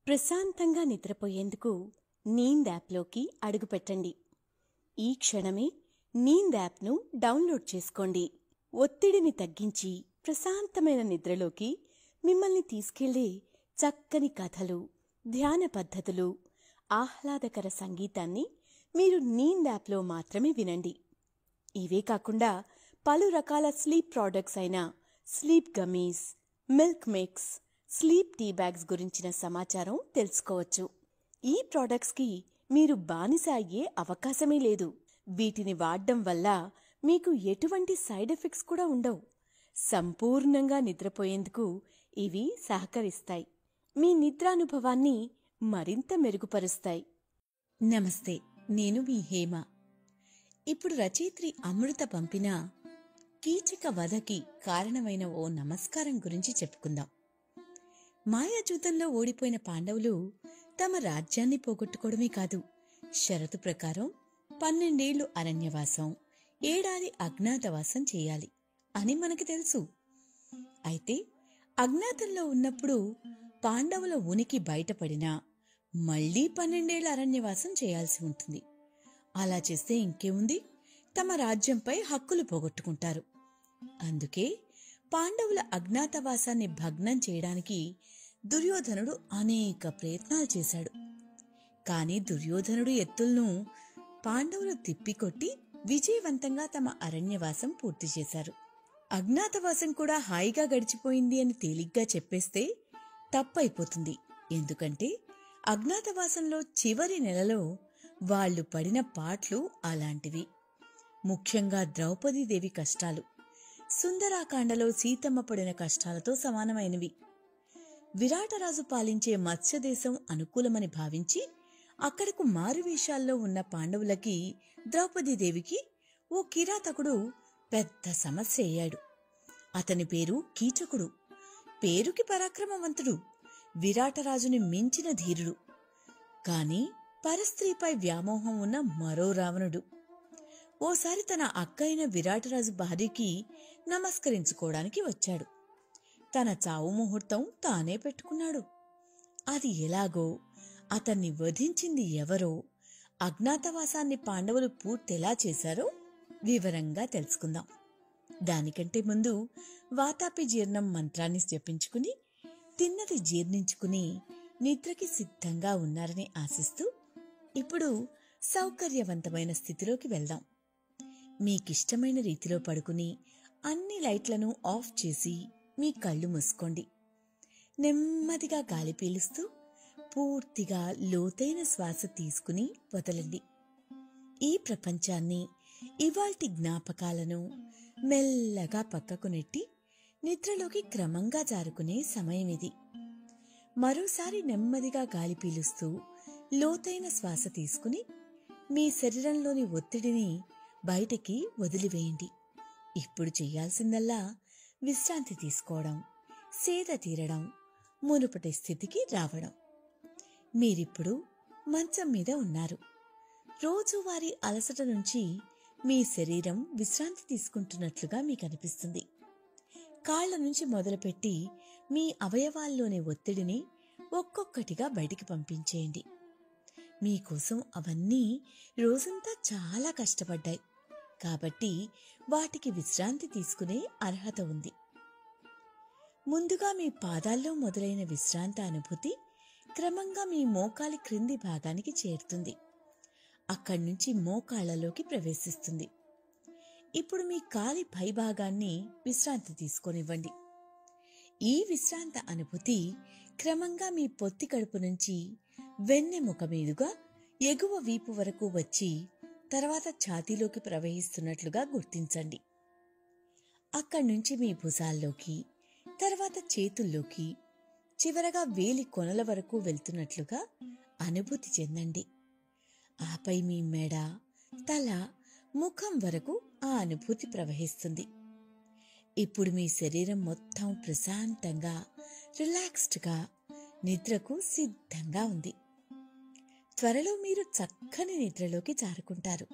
ప్రశాంతంగా నిద్రపోయేందుకు నీంద్ యాప్లోకి అడుగుపెట్టండి. ఈ క్షణమే నీంద్ యాప్ను డౌన్లోడ్ చేసుకోండి. ఒత్తిడిని తగ్గించి ప్రశాంతమైన నిద్రలోకి మిమ్మల్ని తీసుకెళ్లే చక్కని కథలు, ధ్యాన పద్ధతులు, ఆహ్లాదకర సంగీతాన్ని మీరు నీంద్ యాప్లో మాత్రమే వినండి. ఇవే కాకుండా పలు రకాల స్లీప్ ప్రోడక్ట్స్ అయిన sleep gummies, milk mix, sleep tea bags గురించిన సమాచారం తెలుసుకోవచ్చు. ఈ ప్రోడక్ట్స్కి మీరు బానిస అయ్యే అవకాశమే లేదు. వీటిని వాడడం వల్ల మీకు ఎటువంటి సైడ్ ఎఫెక్ట్స్ కూడా ఉండవు. సంపూర్ణంగా నిద్రపోయేందుకు ఇవి సహకరిస్తాయి. మీ నిద్రానుభవాన్ని మరింత మెరుగుపరుస్తాయి. నమస్తే, నేను మీ హేమ. ఇప్పుడు రచయిత్రి అమృత పంపిన కీచక వధకి కారణమైన ఓ నమస్కారం గురించి చెప్పుకుందాం. మాయాజూతంలో ఓడిపోయిన పాండవులు తమ రాజ్యాన్ని పోగొట్టుకోవడమే కాదు, షరతు ప్రకారం 12 ఏళ్లు అరణ్యవాసం, 1 ఏడాది అజ్ఞాతవాసం చేయాలి అని మనకి తెలుసు. అయితే అజ్ఞాతంలో ఉన్నప్పుడు పాండవుల ఉనికి బయటపడినా మళ్లీ 12 ఏళ్ల అరణ్యవాసం చేయాల్సి ఉంటుంది. అలా చేస్తే ఇంకేముంది, తమ రాజ్యంపై హక్కులు పోగొట్టుకుంటారు. అందుకే పాండవుల అజ్ఞాతవాసాన్ని భగ్నం చేయడానికి దుర్యోధనుడు అనేక ప్రయత్నాలు చేశాడు. కాని దుర్యోధనుడు ఎత్తులను పాండవులు తిప్పికొట్టి విజయవంతంగా తమ అరణ్యవాసం పూర్తి చేశారు. అజ్ఞాతవాసం కూడా హాయిగా గడిచిపోయింది అని తేలిగ్గా చెప్పేస్తే తప్పైపోతుంది. ఎందుకంటే అజ్ఞాతవాసంలో చివరి నెలలో వాళ్లు పడిన పాట్లు అలాంటివి. ముఖ్యంగా ద్రౌపదీదేవి కష్టాలు సుందరాకాండలో సీతమ్మ పడిన కష్టాలతో సమానమైనవి. విరాటరాజు పాలించే మత్స్యదేశం అనుకూలమని భావించి అక్కడకు మారువేషాల్లో ఉన్న పాండవులకి, ద్రౌపదీదేవికి ఓ కిరాతకుడు పెద్ద సమస్య అయ్యాడు. అతని పేరు కీచకుడు. పేరుకి పరాక్రమవంతుడు, విరాటరాజుని మించిన ధీరుడు. కాని పరస్త్రీపై వ్యామోహం ఉన్న మరో రావణుడు. ఓసారి తన అక్కయిన విరాటరాజు భార్యకి నమస్కరించుకోవడానికి వచ్చాడు. తన చావు ముహూర్తం తానే పెట్టుకున్నాడు. అది ఎలాగో, అతన్ని వధించింది ఎవరో, అజ్ఞాతవాసాన్ని పాండవులు పూర్తెలా చేశారో వివరంగా తెలుసుకుందాం. దానికంటే ముందు వాతాపి జీర్ణం మంత్రాన్ని జపించుకుని, తిన్నది జీర్ణించుకుని నిద్రకి సిద్ధంగా ఉన్నారని ఆశిస్తూ ఇప్పుడు సౌకర్యవంతమైన స్థితిలోకి వెళ్దాం. మీకిష్టమైన రీతిలో పడుకుని అన్ని లైట్లను ఆఫ్ చేసి మీ కళ్ళు మూసుకోండి. నెమ్మదిగా గాలి పీలుస్తూ పూర్తిగా లోతైన శ్వాస తీసుకుని వదలండి. ఈ ప్రపంచాన్ని, ఇవాల్టి జ్ఞాపకాలను మెల్లగా పక్కకు నెట్టి నిద్రలోకి క్రమంగా జారుకునే సమయం ఇది. మరోసారి నెమ్మదిగా గాలి పీలుస్తూ లోతైన శ్వాస తీసుకుని మీ శరీరంలోని ఒత్తిడిని బయటికి వదిలివేయండి. ఇప్పుడు చెయ్యాల్సిందల్లా విశ్రాంతి తీసుకోవడం, సేద తీరడం, మునుపటి స్థితికి రావడం. మీరిప్పుడు మంచం మీద ఉన్నారు. రోజువారీ అలసట నుంచి మీ శరీరం విశ్రాంతి తీసుకుంటున్నట్లుగా మీకు అనిపిస్తుంది. కాళ్ల నుంచి మొదలుపెట్టి మీ అవయవాల్లోని ఒత్తిడిని ఒక్కొక్కటిగా బయటికి పంపించేయండి. మీకోసం అవన్నీ రోజంతా చాలా కష్టపడ్డాయి కాబట్టి వాటికి విశ్రాంతి తీసుకునే అర్హత ఉంది. ముందుగా మీ పాదాల్లో మొదలైన విశ్రాంతి అనుభూతి క్రమంగా మీ మోకాలి క్రింది భాగానికి చేరుతుంది. అక్కడి నుంచి మోకాళ్లలోకి ప్రవేశిస్తుంది. ఇప్పుడు మీ కాలి పై భాగాన్ని విశ్రాంతి తీసుకొనివ్వండి. ఈ విశ్రాంత అనుభూతి క్రమంగా మీ పొత్తి కడుపు నుంచి వెన్నెముక మీదుగా ఎగువ వీపు వరకు వచ్చి తర్వాత ఛాతీలోకి ప్రవహిస్తున్నట్లుగా గుర్తించండి. అక్కడి నుంచి మీ భుజాల్లోకి, తర్వాత చేతుల్లోకి, చివరగా వేలి కొనల వరకు వెళ్తున్నట్లుగా అనుభూతి చెందండి. ఆపై మీ మెడ, తల, ముఖం వరకు ఆ అనుభూతి ప్రవహిస్తుంది. ఇప్పుడు మీ శరీరం మొత్తం ప్రశాంతంగా, రిలాక్స్డ్గా, నిద్రకు సిద్ధంగా ఉంది. త్వరలో మీరు చక్కని నిద్రలోకి జారుకుంటారు.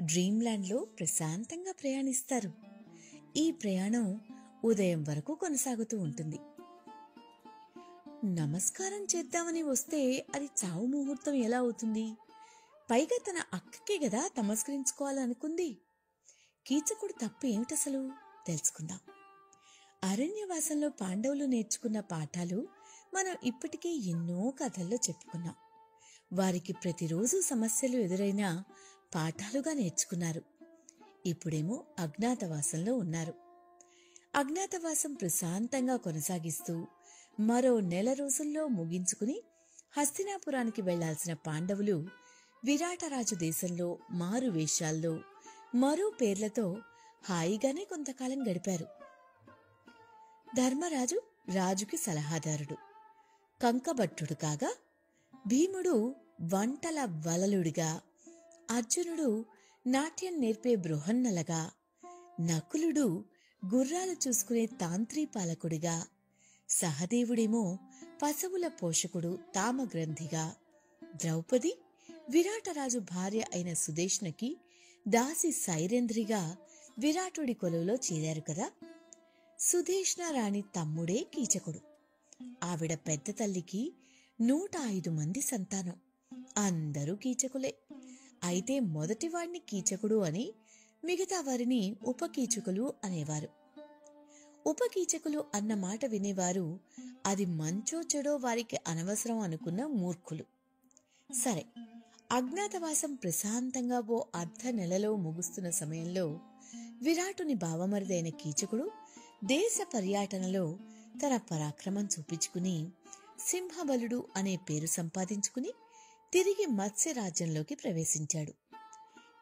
డ్రీమ్ ల్యాండ్లో ప్రశాంతంగా ప్రయాణిస్తారు. ఈ ప్రయాణం ఉదయం వరకు కొనసాగుతూ ఉంటుంది. నమస్కారం చేద్దామని వస్తే అది చావు ముహూర్తం ఎలా అవుతుంది? పైగా తన అక్కకే గదా నమస్కరించుకోవాలనుకుంది. కీచకుడు తప్పు ఏమిటసలు తెలుసుకుందాం. అరణ్యవాసంలో పాండవులు నేర్చుకున్న పాఠాలు మనం ఇప్పటికే ఎన్నో కథల్లో చెప్పుకున్నాం. వారికి ప్రతిరోజు సమస్యలు ఎదురైనా పాఠాలుగా నేర్చుకున్నారు. ఇప్పుడేమో అజ్ఞాతవాసంలో ఉన్నారు. అజ్ఞాతవాసం ప్రశాంతంగా కొనసాగిస్తూ మరో నెల రోజుల్లో ముగించుకుని హస్తినాపురానికి వెళ్లాల్సిన పాండవులు విరాటరాజు దేశంలో మారు వేషాల్లో మరో పేర్లతో హాయిగానే కొంతకాలం గడిపారు. ధర్మరాజు రాజుకి సలహాదారుడు, కంకభట్టుడు కాగా, భీముడు వంటల వలలుడిగా, అర్జునుడు నాట్యం నేర్పే బృహన్నలగా, నకులుడు గుర్రాలు చూసుకునే తాంత్రీపాలకుడిగా, సహదేవుడేమో పశువుల పోషకుడు తామగ్రంథిగా, ద్రౌపది విరాటరాజు భార్య అయిన సుదేష్ణకి దాసి సైరేంద్రిగా విరాటుడి కొలువులో చేరారు కదా. సుదేష్ణ రాణి తమ్ముడే కీచకుడు. ఆవిడ పెద్ద తల్లికి 105 మంది సంతానం. అందరూ కీచకులే. అయితే మొదటివాణ్ణి కీచకుడు అని, మిగతా వారిని ఉపకీచకులు అనేవారు. ఉపకీచకులు అన్న మాట వినేవారు అది మంచో చెడో వారికి అనవసరం అనుకున్న మూర్ఖులు. సరే, అజ్ఞాతవాసం ప్రశాంతంగా ఓ అర్ధ నెలలో ముగుస్తున్న సమయంలో విరాటుని బావమరిదైన కీచకుడు దేశ పర్యటనలో తన పరాక్రమం చూపించుకుని సింహబలుడు అనే పేరు సంపాదించుకుని తిరిగి మత్స్యరాజ్యంలోకి ప్రవేశించాడు.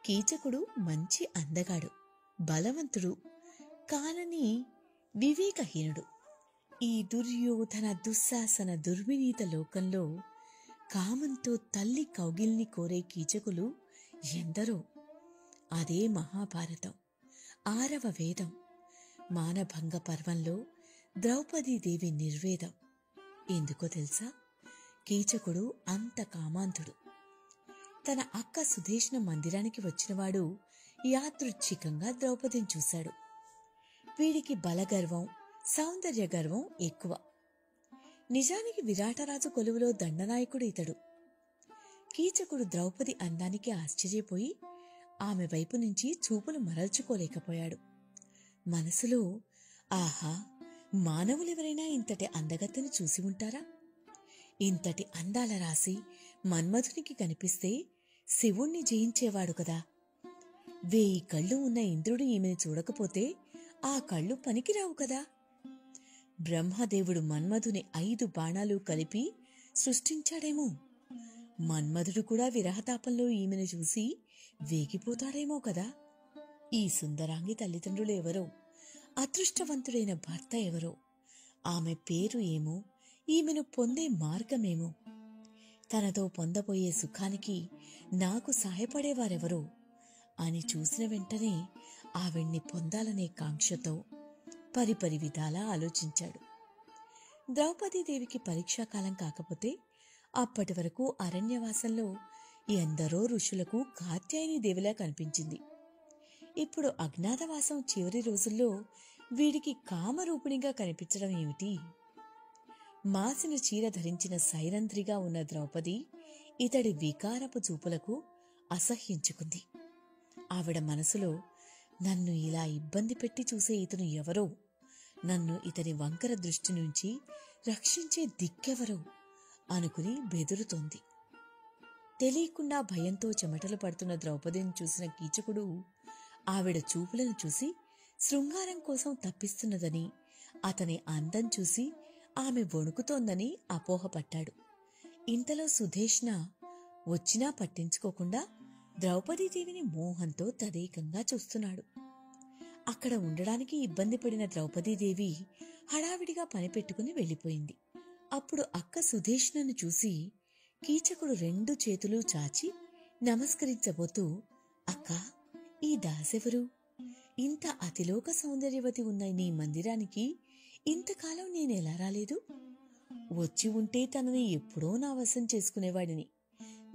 కీచకుడు మంచి అందగాడు, బలవంతుడు, కానని వివేకహీనుడు. ఈ దుర్యోధన దుశ్శాసన దుర్వినీత లోకంలో కామంతో తల్లి కౌగిల్ని కోరే కీచకులు ఎందరో. అదే మహాభారతం 6వ వేదం. మానభంగ పర్వంలో ద్రౌపదీదేవి నిర్వేదం. ఎందుకో తెలుసా? కీచకుడు అంత కామాంతుడు. తన అక్క సుదేష్ణ మందిరానికి వచ్చినవాడు యాదృచ్ఛికంగా ద్రౌపదిని చూశాడు. వీడికి బలగర్వం, సౌందర్య గర్వం ఎక్కువ. నిజానికి విరాటరాజు కొలువులో దండనాయకుడు ఇతడు. కీచకుడు ద్రౌపది అందానికి ఆశ్చర్యపోయి ఆమె వైపు నుంచి చూపులు మరల్చుకోలేకపోయాడు. మనసులో, ఆహా, మానవులెవరైనా ఇంతటి అందగత్తెను చూసి ఉంటారా? ఇంతటి అందాల రాశి మన్మధునికి కనిపిస్తే శివుణ్ణి జయించేవాడు కదా. 1000 కళ్ళు ఉన్న ఇంద్రుడు ఈమెను చూడకపోతే ఆ కళ్ళు పనికిరావు కదా. బ్రహ్మదేవుడు మన్మధుని 5 బాణాలు కలిపి సృష్టించాడేమో. మన్మధుడు కూడా విరహతాపంలో ఈమెను చూసి వేగిపోతాడేమో కదా. ఈ సుందరాంగి తల్లిదండ్రులు ఎవరో, అదృష్టవంతుడైన భర్త ఎవరో, ఆమె పేరు ఏమో, ఈమెను పొందే మార్గమేమో, తనతో పొందబోయే సుఖానికి నాకు సహాయపడేవారెవరో అని చూసిన వెంటనే ఆవిడ్ని పొందాలనే కాంక్షతో పరిపరి విధాలా ఆలోచించాడు. ద్రౌపదీదేవికి పరీక్షాకాలం కాకపోతే అప్పటి వరకు అరణ్యవాసంలో ఎందరో ఋషులకు కాత్యాయని దేవిలా కనిపించింది. ఇప్పుడు అజ్ఞాతవాసం చివరి రోజుల్లో వీడికి కామరూపిణిగా కనిపించడం ఏమిటి? మాసిన చీర ధరించిన సైరంధ్రిగా ఉన్న ద్రౌపది ఇతడి వికారపు చూపులకు అసహ్యించుకుంది. ఆవిడ మనసులో, నన్ను ఇలా ఇబ్బంది పెట్టి చూసే ఇతను ఎవరో, నన్ను ఇతని వంకర దృష్టి నుంచి రక్షించే దిక్కెవరో అనుకుని బెదురుతోంది. తెలియకుండా భయంతో చెమటలు పడుతున్న ద్రౌపదిని చూసిన కీచకుడు ఆవిడ చూపులను చూసి శృంగారం కోసం తప్పిస్తున్నదని, అతని అందం చూసి ఆమె వణుకుతోందని అపోహపట్టాడు. ఇంతలో సుదేష్ణ వచ్చినా పట్టించుకోకుండా ద్రౌపదీదేవిని మోహంతో తదేకంగా చూస్తున్నాడు. అక్కడ ఉండడానికి ఇబ్బంది పడిన ద్రౌపదీదేవి హడావిడిగా పనిపెట్టుకుని వెళ్ళిపోయింది. అప్పుడు అక్క సుదేష్ణను చూసి కీచకుడు 2 చేతులు చాచి నమస్కరించబోతూ, అక్కా, ఈ దాసెవరు? ఇంత అతిలోక సౌందర్యవతి ఉన్న నీ మందిరానికి ఇంతకాలం నేనెలా రాలేదు? వచ్చి ఉంటే తనని ఎప్పుడో నా వశం చేసుకునేవాడిని.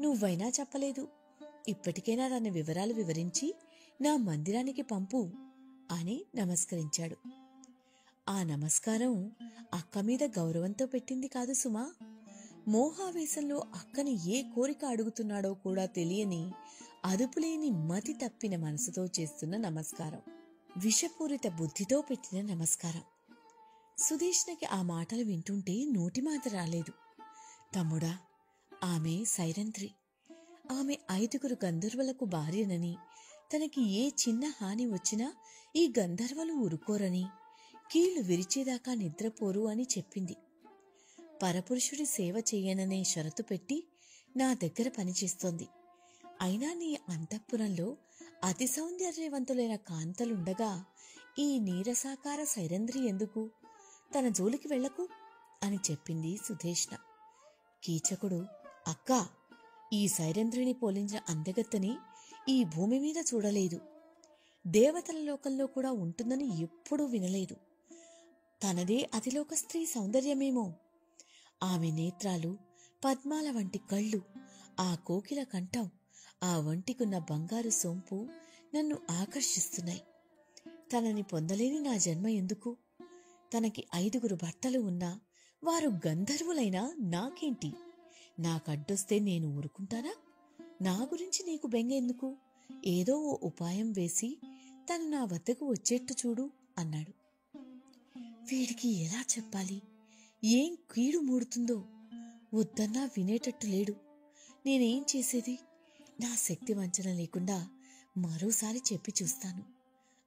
నువ్వైనా చెప్పలేదు. ఇప్పటికైనా తన వివరాలు వివరించి నా మందిరానికి పంపు అని నమస్కరించాడు. ఆ నమస్కారం అక్క మీద గౌరవంతో పెట్టింది కాదు సుమా. మోహావేశంలో అక్కని ఏ కోరిక అడుగుతున్నాడో కూడా తెలియని, అదుపులేని మతి తప్పిన మనసుతో చేస్తున్న నమస్కారం. విషపూరిత బుద్ధితో పెట్టిన నమస్కారం. సుదేష్ణకి ఆ మాటలు వింటుంటే నోటి మాట రాలేదు. తమ్ముడా, ఆమె సైరంధ్రి. ఆమె 5 గంధర్వులకు భార్యనని, తనకి ఏ చిన్న హాని వచ్చినా ఈ గంధర్వులు ఊరుకోరని, కీళ్లు విరిచేదాకా నిద్రపోరు అని చెప్పింది. పరపురుషుడి సేవ చెయ్యననే షరతు పెట్టి నా దగ్గర పనిచేస్తోంది. అయినా నీ అంతఃపురంలో అతి సౌందర్యవంతులైన కాంతలుండగా ఈ నీరసాకార సైరంధ్రి ఎందుకు? తన జోలికి వెళ్లకు అని చెప్పింది సుధేష్ణ. కీచకుడు, అక్కా, ఈ సైరంధ్రిని పోలించిన అందగత్తని ఈ భూమి మీద చూడలేదు. దేవతల లోకంలో కూడా ఉంటుందని ఎప్పుడూ వినలేదు. తనదే అతిలోక స్త్రీ సౌందర్యమేమో. ఆమె నేత్రాలు, పద్మాల వంటి కళ్ళు, ఆ కోకిల కంఠం, ఆ వంటికున్న బంగారు సొంపు నన్ను ఆకర్షిస్తున్నాయి. తనని పొందలేని నా జన్మ ఎందుకు? తనకి 5 భర్తలు ఉన్నా వారు గంధర్వులైనా నాకేంటి? నాకడ్డొస్తే నేను ఊరుకుంటానా? నా గురించి నీకు బెంగ ఎందుకు? ఏదో ఓ ఉపాయం వేసి తను నా వద్దకు వచ్చేట్టు చూడు అన్నాడు. వీడికి ఎలా చెప్పాలి? ఏం కీడు మూడుతుందో? వద్దన్నా వినేటట్టు లేడు. నేనేం చేసేది? నా శక్తి వంచన లేకుండా మరోసారి చెప్పి చూస్తాను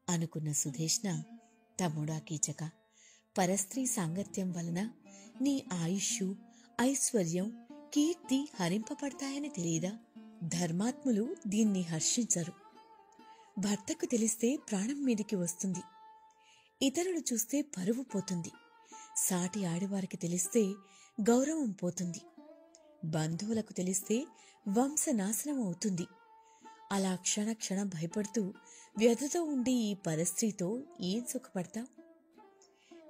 అనుకున్న సుధేష్ణ, తమ్ముడా కీచక, పరస్త్రీ సాంగత్యం వలన నీ ఆయుష్షు, ఐశ్వర్యం, కీర్తి హరింపబడతాయని తెలియదా? ధర్మాత్ములు దీన్ని హర్షించరు. భర్తకు తెలిస్తే ప్రాణం మీదికి వస్తుంది. ఇతరులు చూస్తే పరువు పోతుంది. సాటి ఆడివారికి తెలిస్తే గౌరవం పోతుంది. బంధువులకు తెలిస్తే వంశనాశనం అవుతుంది. అలా క్షణక్షణం భయపడుతూ వ్యధతో ఉండే ఈ పరస్త్రీతో ఏం సుఖపడతావు?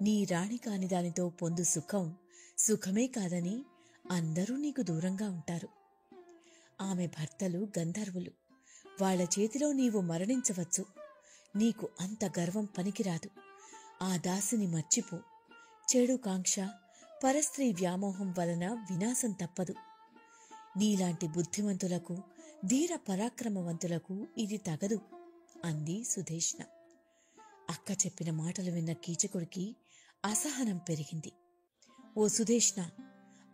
నీ రాణి కాని దానితో పొందు సుఖం సుఖమే కాదని అందరూ నీకు దూరంగా ఉంటారు. ఆమె భర్తలు గంధర్వులు. వాళ్ల చేతిలో నీవు మరణించవచ్చు. నీకు అంత గర్వం పనికిరాదు. ఆ దాసిని మర్చిపో. చెడు కాంక్ష, పరస్త్రీ వ్యామోహం వలన వినాశం తప్పదు. నీలాంటి బుద్ధిమంతులకు, ధీర పరాక్రమవంతులకు ఇది తగదు అంది సుధేష్ణ. అక్క చెప్పిన మాటలు విన్న కీచకుడికి అసహనం పెరిగింది. ఓ సుధేష్ణ,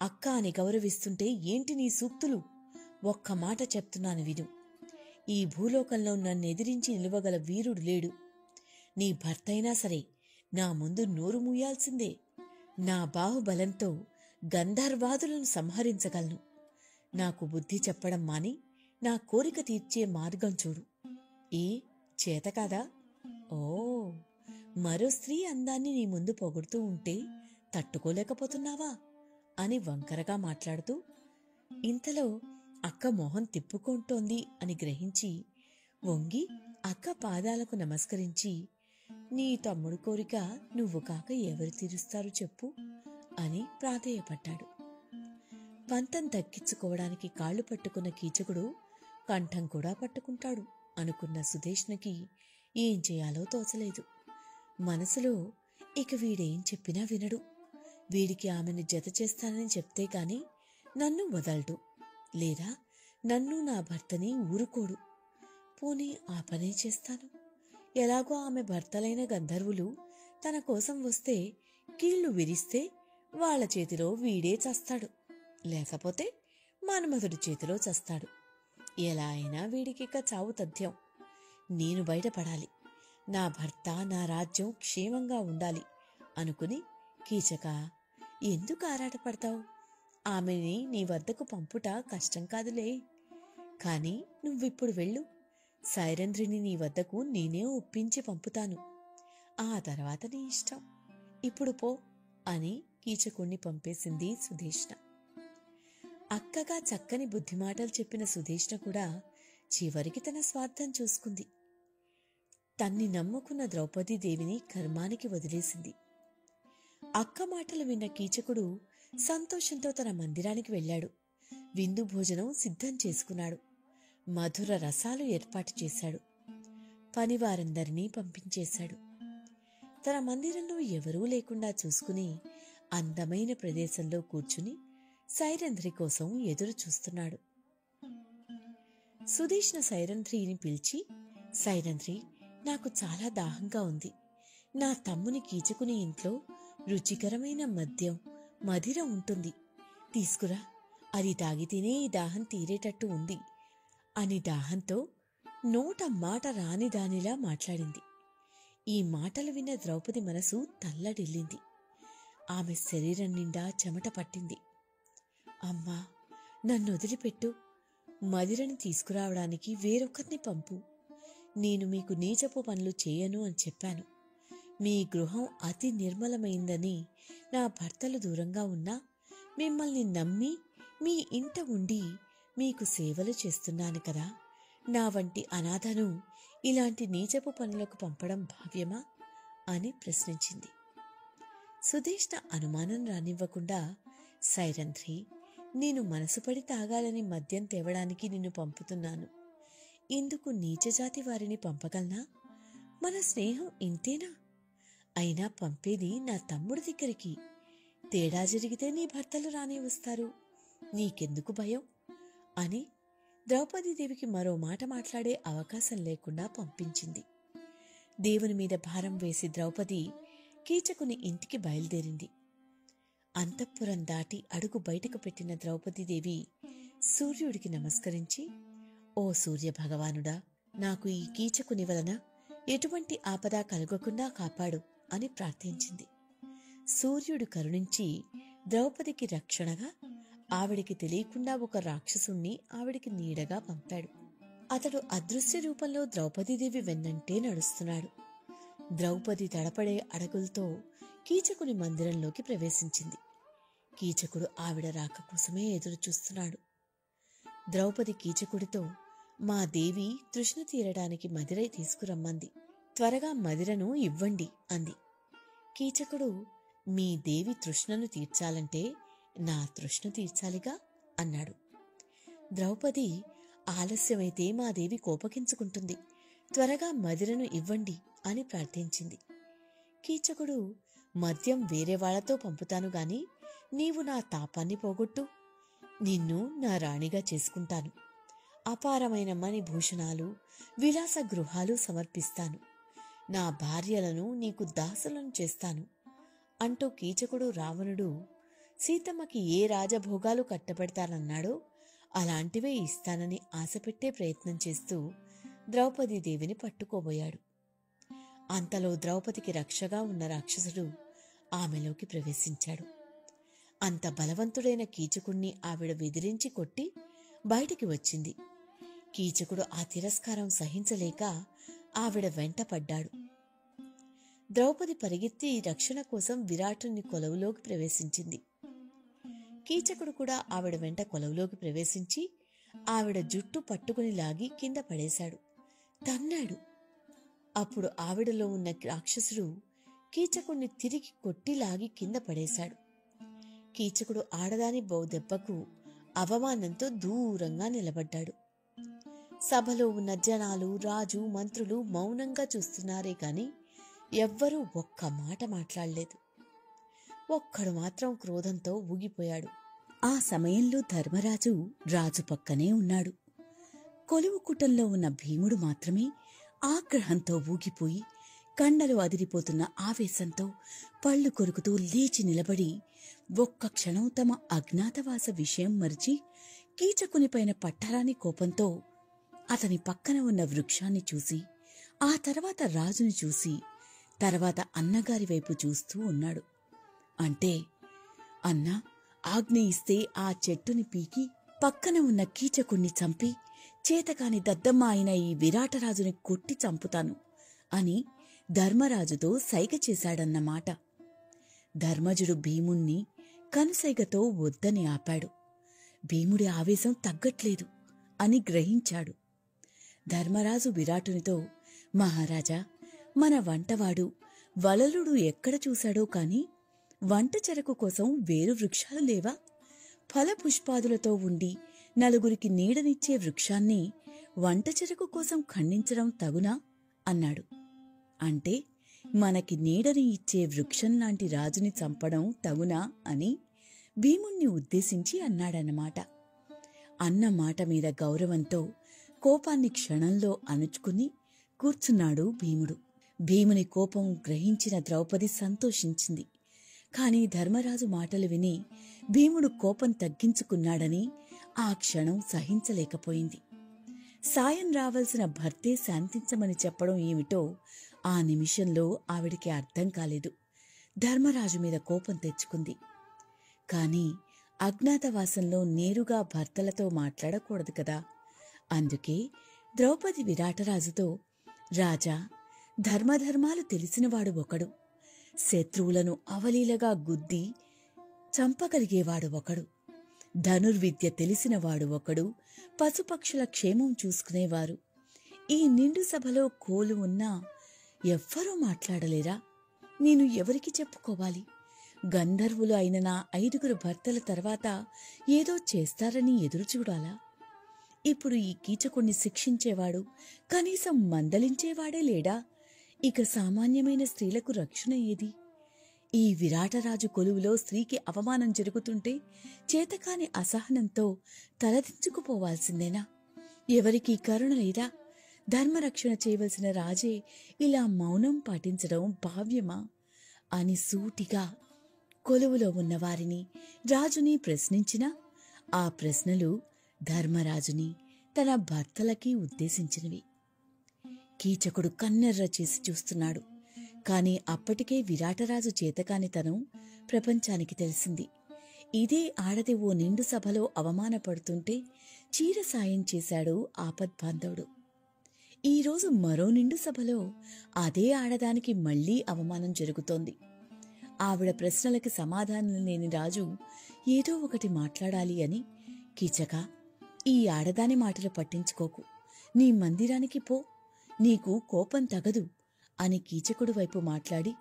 అక్క అని గౌరవిస్తుంటే ఏంటి నీ సూక్తులు? ఒక్క మాట చెప్తున్నాను విను. ఈ భూలోకంలో నన్నెదిరించి నిలువగల వీరుడు లేడు. నీ భర్తైనా సరే నా ముందు నోరు మూయాల్సిందే. నా బాహుబలంతో గంధర్వాదులను సంహరించగలను. నాకు బుద్ధి చెప్పడం మాని నా కోరిక తీర్చే మార్గం చూడు. ఏ చేత కాదా? ఓ, మరో స్త్రీ అందాన్ని నీ ముందు పొగుడుతూ ఉంటే తట్టుకోలేకపోతున్నావా అని వంకరగా మాట్లాడుతూ, ఇంతలో అక్క మొహం తిప్పుకుంటోంది అని గ్రహించి వంగి అక్క పాదాలకు నమస్కరించి, నీ తమ్ముడు కోరిక నువ్వు కాక ఎవరు తీరుస్తారు చెప్పు అని ప్రాధేయపడ్డాడు. పంతం దక్కించుకోవడానికి కాళ్లు పట్టుకున్న కీచకుడు కంఠం కూడా పట్టుకుంటాడు అనుకున్న సుధేష్ణకి ఏం చేయాలో తోచలేదు. మనసులో, ఇక వీడేం చెప్పినా వినడు. వీడికి ఆమెను జత చేస్తానని చెప్తే కాని నన్ను వదలడు, లేదా నన్ను నా భర్తని ఊరుకోడు. పోనీ ఆ పనే చేస్తాను. ఎలాగో ఆమె భర్తలైన గంధర్వులు తన కోసం వస్తే కీళ్లు విరిస్తే వాళ్ల చేతిలో వీడే చస్తాడు, లేకపోతే మన్మధుడి చేతిలో చస్తాడు. ఎలా అయినా వీడికిక చావు తథ్యం. నేను బయటపడాలి. నా భర్త, నా రాజ్యం క్షేమంగా ఉండాలి అనుకుని, కీచక, ఎందుకు ఆరాటపడతావు? ఆమెని నీ వద్దకు పంపుట కష్టం కాదులే. కాని నువ్విప్పుడు వెళ్ళు. సైరంధ్రిని నీ వద్దకు నేనే ఒప్పించి పంపుతాను. ఆ తర్వాత నీ ఇష్టం. ఇప్పుడు పో అని కీచకుణ్ణి పంపేసింది సుధేష్ణ. అక్కగా చక్కని బుద్ధిమాటలు చెప్పిన సుధేష్ణ కూడా చివరికి తన స్వార్థం చూసుకుంది. తన్ని నమ్ముకున్న ద్రౌపదీదేవిని కర్మానికి వదిలేసింది. అక్క మాటలు విన్న కీచకుడు సంతోషంతో తన మందిరానికి వెళ్ళాడు. విందు భోజనం సిద్ధం చేసుకున్నాడు. మధుర రసాలు ఏర్పాటు చేశాడు. పనివారందరినీ పంపించేశాడు. తన మందిరంలో ఎవరూ లేకుండా చూసుకుని అందమైన ప్రదేశంలో కూర్చుని సైరంధ్రి కోసం ఎదురు చూస్తున్నాడు. సుధీష్ణ సైరంధ్రిని పిలిచి, సైరంధ్రి, నాకు చాలా దాహంగా ఉంది. నా తమ్ముని కీచకుని ఇంట్లో రుచికరమైన మద్యం మదిర ఉంటుంది, తీసుకురా. అది తాగితేనే ఈ దాహం తీరేటట్టు ఉంది అని దాహంతో నోట మాట రాని దానిలా మాట్లాడింది. ఈ మాటలు విన్న ద్రౌపది మనసు తల్లడిల్లింది. ఆమె శరీరం నిండా చెమట పట్టింది. అమ్మా, నన్ను వదిలిపెట్టు. మదిరని తీసుకురావడానికి వేరొకరిని పంపు. నేను మీకు నీచపు పనులు చేయను అని చెప్పాను. మీ గృహం అతి నిర్మలమైందని నా భర్తలు దూరంగా ఉన్నా మిమ్మల్ని నమ్మి మీ ఇంట ఉండి మీకు సేవలు చేస్తున్నాను కదా. నా వంటి అనాథను ఇలాంటి నీచపు పనులకు పంపడం భావ్యమా అని ప్రశ్నించింది. సుధీష్ణ అనుమానం రానివ్వకుండా, సైరంధ్రి, నేను మనసుపడి తాగాలని మద్యం తేవడానికి నిన్ను పంపుతున్నాను. ఇందుకు నీచజాతి వారిని పంపగలనా? మన స్నేహం ఇంతేనా? అయినా పంపేది నా తమ్ముడి దగ్గరికి. తేడా జరిగితే నీ భర్తలు రానే వస్తారు. నీకెందుకు భయం అని ద్రౌపదీదేవికి మరో మాట మాట్లాడే అవకాశం లేకుండా పంపించింది. దేవుని మీద భారం వేసి ద్రౌపది కీచకుని ఇంటికి బయలుదేరింది. అంతఃపురం దాటి అడుగు బయటకు పెట్టిన ద్రౌపదీదేవి సూర్యుడికి నమస్కరించి, ఓ సూర్య భగవానుడా, నాకు ఈ కీచకుని వలన ఎటువంటి ఆపద కలగకుండా కాపాడు అని ప్రార్థించింది. సూర్యుడు కరుణించి ద్రౌపదికి రక్షణగా ఆవిడికి తెలియకుండా ఒక రాక్షసుణ్ణి ఆవిడికి నీడగా పంపాడు. అతడు అదృశ్య రూపంలో ద్రౌపదీదేవి వెన్నంటే నడుస్తున్నాడు. ద్రౌపది తడపడే అడుగులతో కీచకుని మందిరంలోకి ప్రవేశించింది. కీచకుడు ఆవిడ రాక కోసమే ఎదురు చూస్తున్నాడు. ద్రౌపది కీచకుడితో, మా దేవి తృష్ణ తీరడానికి మదిర తీసుకురమ్మంది. త్వరగా మదిరను ఇవ్వండి అంది. కీచకుడు, మీ దేవి తృష్ణను తీర్చాలంటే నా తృష్ణ తీర్చాలిగా అన్నాడు. ద్రౌపది, ఆలస్యమైతే మా దేవి కోపగించుకుంటుంది. త్వరగా మదిరను ఇవ్వండి అని ప్రార్థించింది. కీచకుడు, మద్యం వేరే వాళ్లతో పంపుతాను గాని నీవు నా తాపాన్ని పోగొట్టు. నిన్ను నా రాణిగా చేసుకుంటాను. అపారమైన మణిభూషణాలు, విలాస గృహాలు సమర్పిస్తాను. నా భార్యలను నీకు దాసులను చేస్తాను అంటూ కీచకుడు రావణుడు సీతమ్మకి ఏ రాజభోగాలు కట్టబెడతానన్నాడో అలాంటివే ఇస్తానని ఆశపెట్టే ప్రయత్నం చేస్తూ ద్రౌపదీదేవిని పట్టుకోబోయాడు. అంతలో ద్రౌపదికి రక్షగా ఉన్న రాక్షసుడు ఆమెలోకి ప్రవేశించాడు. అంత బలవంతుడైన కీచకుణ్ణి ఆవిడ బెదిరించి కొట్టి బయటికి వచ్చింది. కీచకుడు ఆ తిరస్కారం సహించలేక ఆవిడ వెంట పడ్డాడు. ద్రౌపది పరిగెత్తి రక్షణ కోసం విరాటుని కొలువులోకి ప్రవేశించింది. కీచకుడు కూడా ఆవిడ వెంట కొలువులోకి ప్రవేశించి ఆవిడ జుట్టు పట్టుకుని లాగి కింద పడేశాడు, తన్నాడు. అప్పుడు ఆవిడలో ఉన్న రాక్షసుడు కీచకుణ్ణి తిరిగి కొట్టి లాగి కింద పడేశాడు. కీచకుడు ఆడదాని దెబ్బకు అవమానంతో దూరంగా నిలబడ్డాడు. సభలో ఉన్న జనాలు, రాజు, మంత్రులు మౌనంగా చూస్తున్నారే కాని ఎవ్వరూ ఒక్క మాట మాట్లాడలేదు. ఒక్కడు మాత్రం క్రోధంతో ఊగిపోయాడు. ఆ సమయంలో ధర్మరాజు రాజు పక్కనే ఉన్నాడు. కొలువు కుటంలో ఉన్న భీముడు మాత్రమే ఆగ్రహంతో ఊగిపోయి కండలు అదిరిపోతున్న ఆవేశంతో పళ్ళు కొరుకుతూ లేచి నిలబడి ఒక్క క్షణం తమ అజ్ఞాతవాస విషయం మరిచి కీచకునిపైన పట్టరాని కోపంతో అతని పక్కన ఉన్న వృక్షాన్ని చూసి, ఆ తర్వాత రాజుని చూసి, తర్వాత అన్నగారి వైపు చూస్తూ ఉన్నాడు. అంటే, అన్నా, ఆజ్ఞ ఇస్తే ఆ చెట్టుని పీకి పక్కన ఉన్న కీచకుణ్ణి చంపి చేతకాని దద్దమ్మ అయిన ఈ విరాటరాజుని కొట్టి చంపుతాను అని ధర్మరాజుతో సైగ చేశాడన్నమాట. ధర్మజుడు భీముణ్ణి కనుసైగతో వద్దని ఆపాడు. భీముడి ఆవేశం తగ్గట్లేదు అని గ్రహించాడు. ధర్మరాజు విరాటునితో, మహారాజా, మన వంటవాడు వలలుడు ఎక్కడ చూశాడో కాని వంట చెరకు కోసం వేరు వృక్షాలు లేవా? ఫలపుష్పాదులతో ఉండి నలుగురికి నీడనిచ్చే వృక్షాన్ని వంట చెరకు కోసం ఖండించడం తగునా అన్నాడు. అంటే మనకి నీడని ఇచ్చే వృక్షం లాంటి రాజుని చంపడం తగునా అని భీముణ్ణి ఉద్దేశించి అన్నాడన్నమాట. అన్న మాట మీద గౌరవంతో కోపాన్ని క్షణంలో అణుచుకుని కూర్చున్నాడు భీముడు. భీముని కోపం గ్రహించిన ద్రౌపది సంతోషించింది. కాని ధర్మరాజు మాటలు విని భీముడు కోపం తగ్గించుకున్నాడని ఆ క్షణం సహించలేకపోయింది. సాయం రావాల్సిన భర్తే శాంతించమని చెప్పడం ఏమిటో ఆ నిమిషంలో ఆవిడికి అర్థం కాలేదు. ధర్మరాజు మీద కోపం తెచ్చుకుంది. కాని అజ్ఞాతవాసంలో నేరుగా భర్తలతో మాట్లాడకూడదు కదా. అందుకే ద్రౌపది విరాటరాజుతో, రాజా, ధర్మధర్మాలు తెలిసినవాడు ఒకడు, శత్రువులను అవలీలగా గుద్ది చంపగలిగేవాడు ఒకడు, ధనుర్విద్య తెలిసినవాడు ఒకడు, పశుపక్షుల క్షేమం చూసుకునేవారు. ఈ నిండు సభలో కోలు ఉన్నా ఎవ్వరూ మాట్లాడలేరా? నేను ఎవరికి చెప్పుకోవాలి? గంధర్వులు అయిన నా 5 భర్తల తర్వాత ఏదో చేస్తారని ఎదురుచూడాలా? ఇప్పుడు ఈ కీచకుణ్ణి శిక్షించేవాడు, కనీసం మందలించేవాడే లేడా? ఇక సామాన్యమైన స్త్రీలకు రక్షణ ఏది? ఈ విరాటరాజు కొలువులో స్త్రీకి అవమానం జరుగుతుంటే చేతకాని అసహనంతో తలదించుకుపోవాల్సిందేనా? ఎవరికీ కరుణ లేదా? ధర్మరక్షణ చేయవలసిన రాజే ఇలా మౌనం పాటించడం భావ్యమా అని సూటిగా కొలువులో ఉన్నవారిని, రాజుని ప్రశ్నించినా ఆ ప్రశ్నలు ధర్మరాజుని, తన భర్తలకి ఉద్దేశించినవి. కీచకుడు కన్నెర్ర చేసి చూస్తున్నాడు. కాని అప్పటికే విరాటరాజు చేతకానితనం ప్రపంచానికి తెలిసింది. ఇదే ఆడది ఓ నిండు సభలో అవమానపడుతుంటే చీర సాయం చేశాడు ఆపద్బాంధవుడు. ఈరోజు మరో నిండు సభలో అదే ఆడదానికి మళ్లీ అవమానం జరుగుతోంది. ఆవిడ ప్రశ్నలకి సమాధానం లేని రాజు ఏదో ఒకటి మాట్లాడాలి అని, కీచక, ఈ ఆడదాని మాటలు పట్టించుకోకు, నీ మందిరానికి పో, నీకు కోపం తగదు అని కీచకుడు వైపు మాట్లాడి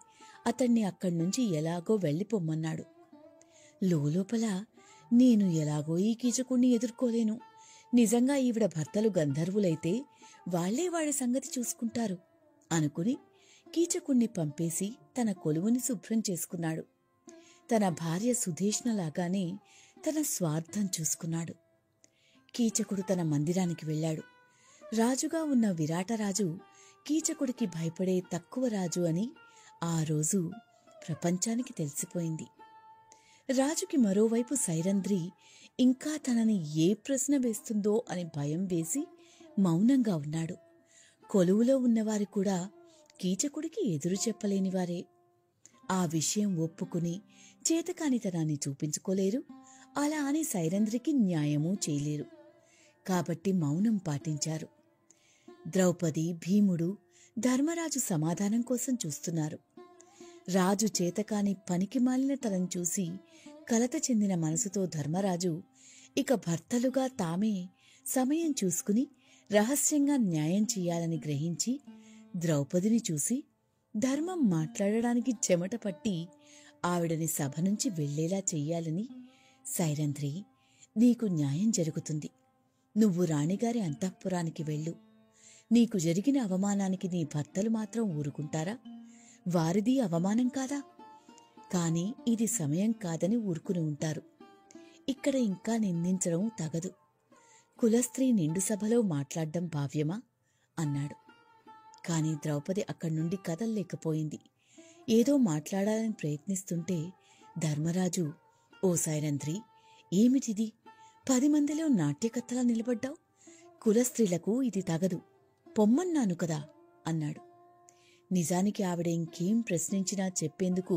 అతన్ని అక్కడ్నుంచి ఎలాగో వెళ్ళిపోమ్మన్నాడు. లోలోపల, నేను ఎలాగో ఈ కీచకుణ్ణి ఎదుర్కోలేను, నిజంగా ఈవిడ భర్తలు గంధర్వులైతే వాళ్లే వాడి సంగతి చూసుకుంటారు అనుకుని కీచకుణ్ణి పంపేసి తన కొలువుని శుభ్రం చేసుకున్నాడు. తన భార్య సుధేష్ణలాగానే తన స్వార్థం చూసుకున్నాడు. కీచకుడు తన మందిరానికి వెళ్ళాడు. రాజుగా ఉన్న విరాటరాజు కీచకుడికి భయపడే తక్కువ రాజు అని ఆ రోజు ప్రపంచానికి తెలిసిపోయింది. రాజుకి మరోవైపు సైరంధ్రి ఇంకా తనని ఏ ప్రశ్న వేస్తుందో అని భయం వేసి మౌనంగా ఉన్నాడు. కొలువులో ఉన్నవారు కూడా కీచకుడికి ఎదురు చెప్పలేనివారే. ఆ విషయం ఒప్పుకుని చేతకానితనాన్ని చూపించుకోలేరు, అలా అని సైరంధ్రికి న్యాయమూ చేయలేరు. కాబట్టి మౌనం పాటించారు. ద్రౌపది, భీముడు, ధర్మరాజు సమాధానం కోసం చూస్తున్నారు. రాజు చేతకాని పనికిమాలిన తనం చూసి కలత చెందిన మనసుతో ధర్మరాజు ఇక భర్తలుగా తామే సమయం చూసుకుని రహస్యంగా న్యాయం చెయ్యాలని గ్రహించి ద్రౌపదిని చూసి ధర్మం మాట్లాడడానికి చెమట పట్టి ఆవిడని సభ నుంచి వెళ్లేలా చెయ్యాలని, సైరంధ్రి, నీకు న్యాయం జరుగుతుంది, నువ్వు రాణిగారి అంతఃపురానికి వెళ్ళు, నీకు జరిగిన అవమానానికి నీ భర్తలు మాత్రం ఊరుకుంటారా? వారిది అవమానం కాదా? కాని ఇది సమయం కాదని ఊరుకుని ఉంటారు. ఇక్కడ ఇంకా నిందించడం తగదు. కులస్త్రీ నిండు సభలో మాట్లాడ్డం భావ్యమా అన్నాడు. కాని ద్రౌపది అక్కడి నుండి కదల్లేకపోయింది. ఏదో మాట్లాడాలని ప్రయత్నిస్తుంటే ధర్మరాజు, ఓ సైరంధ్రి, ఏమిటిది? 10 మందిలో నాట్యకత్తలా నిలబడ్డావు? కులస్త్రీలకు ఇది తగదు, పొమ్మన్నాను కదా అన్నాడు. నిజానికి ఆవిడ ఇంకేం ప్రశ్నించినా చెప్పేందుకు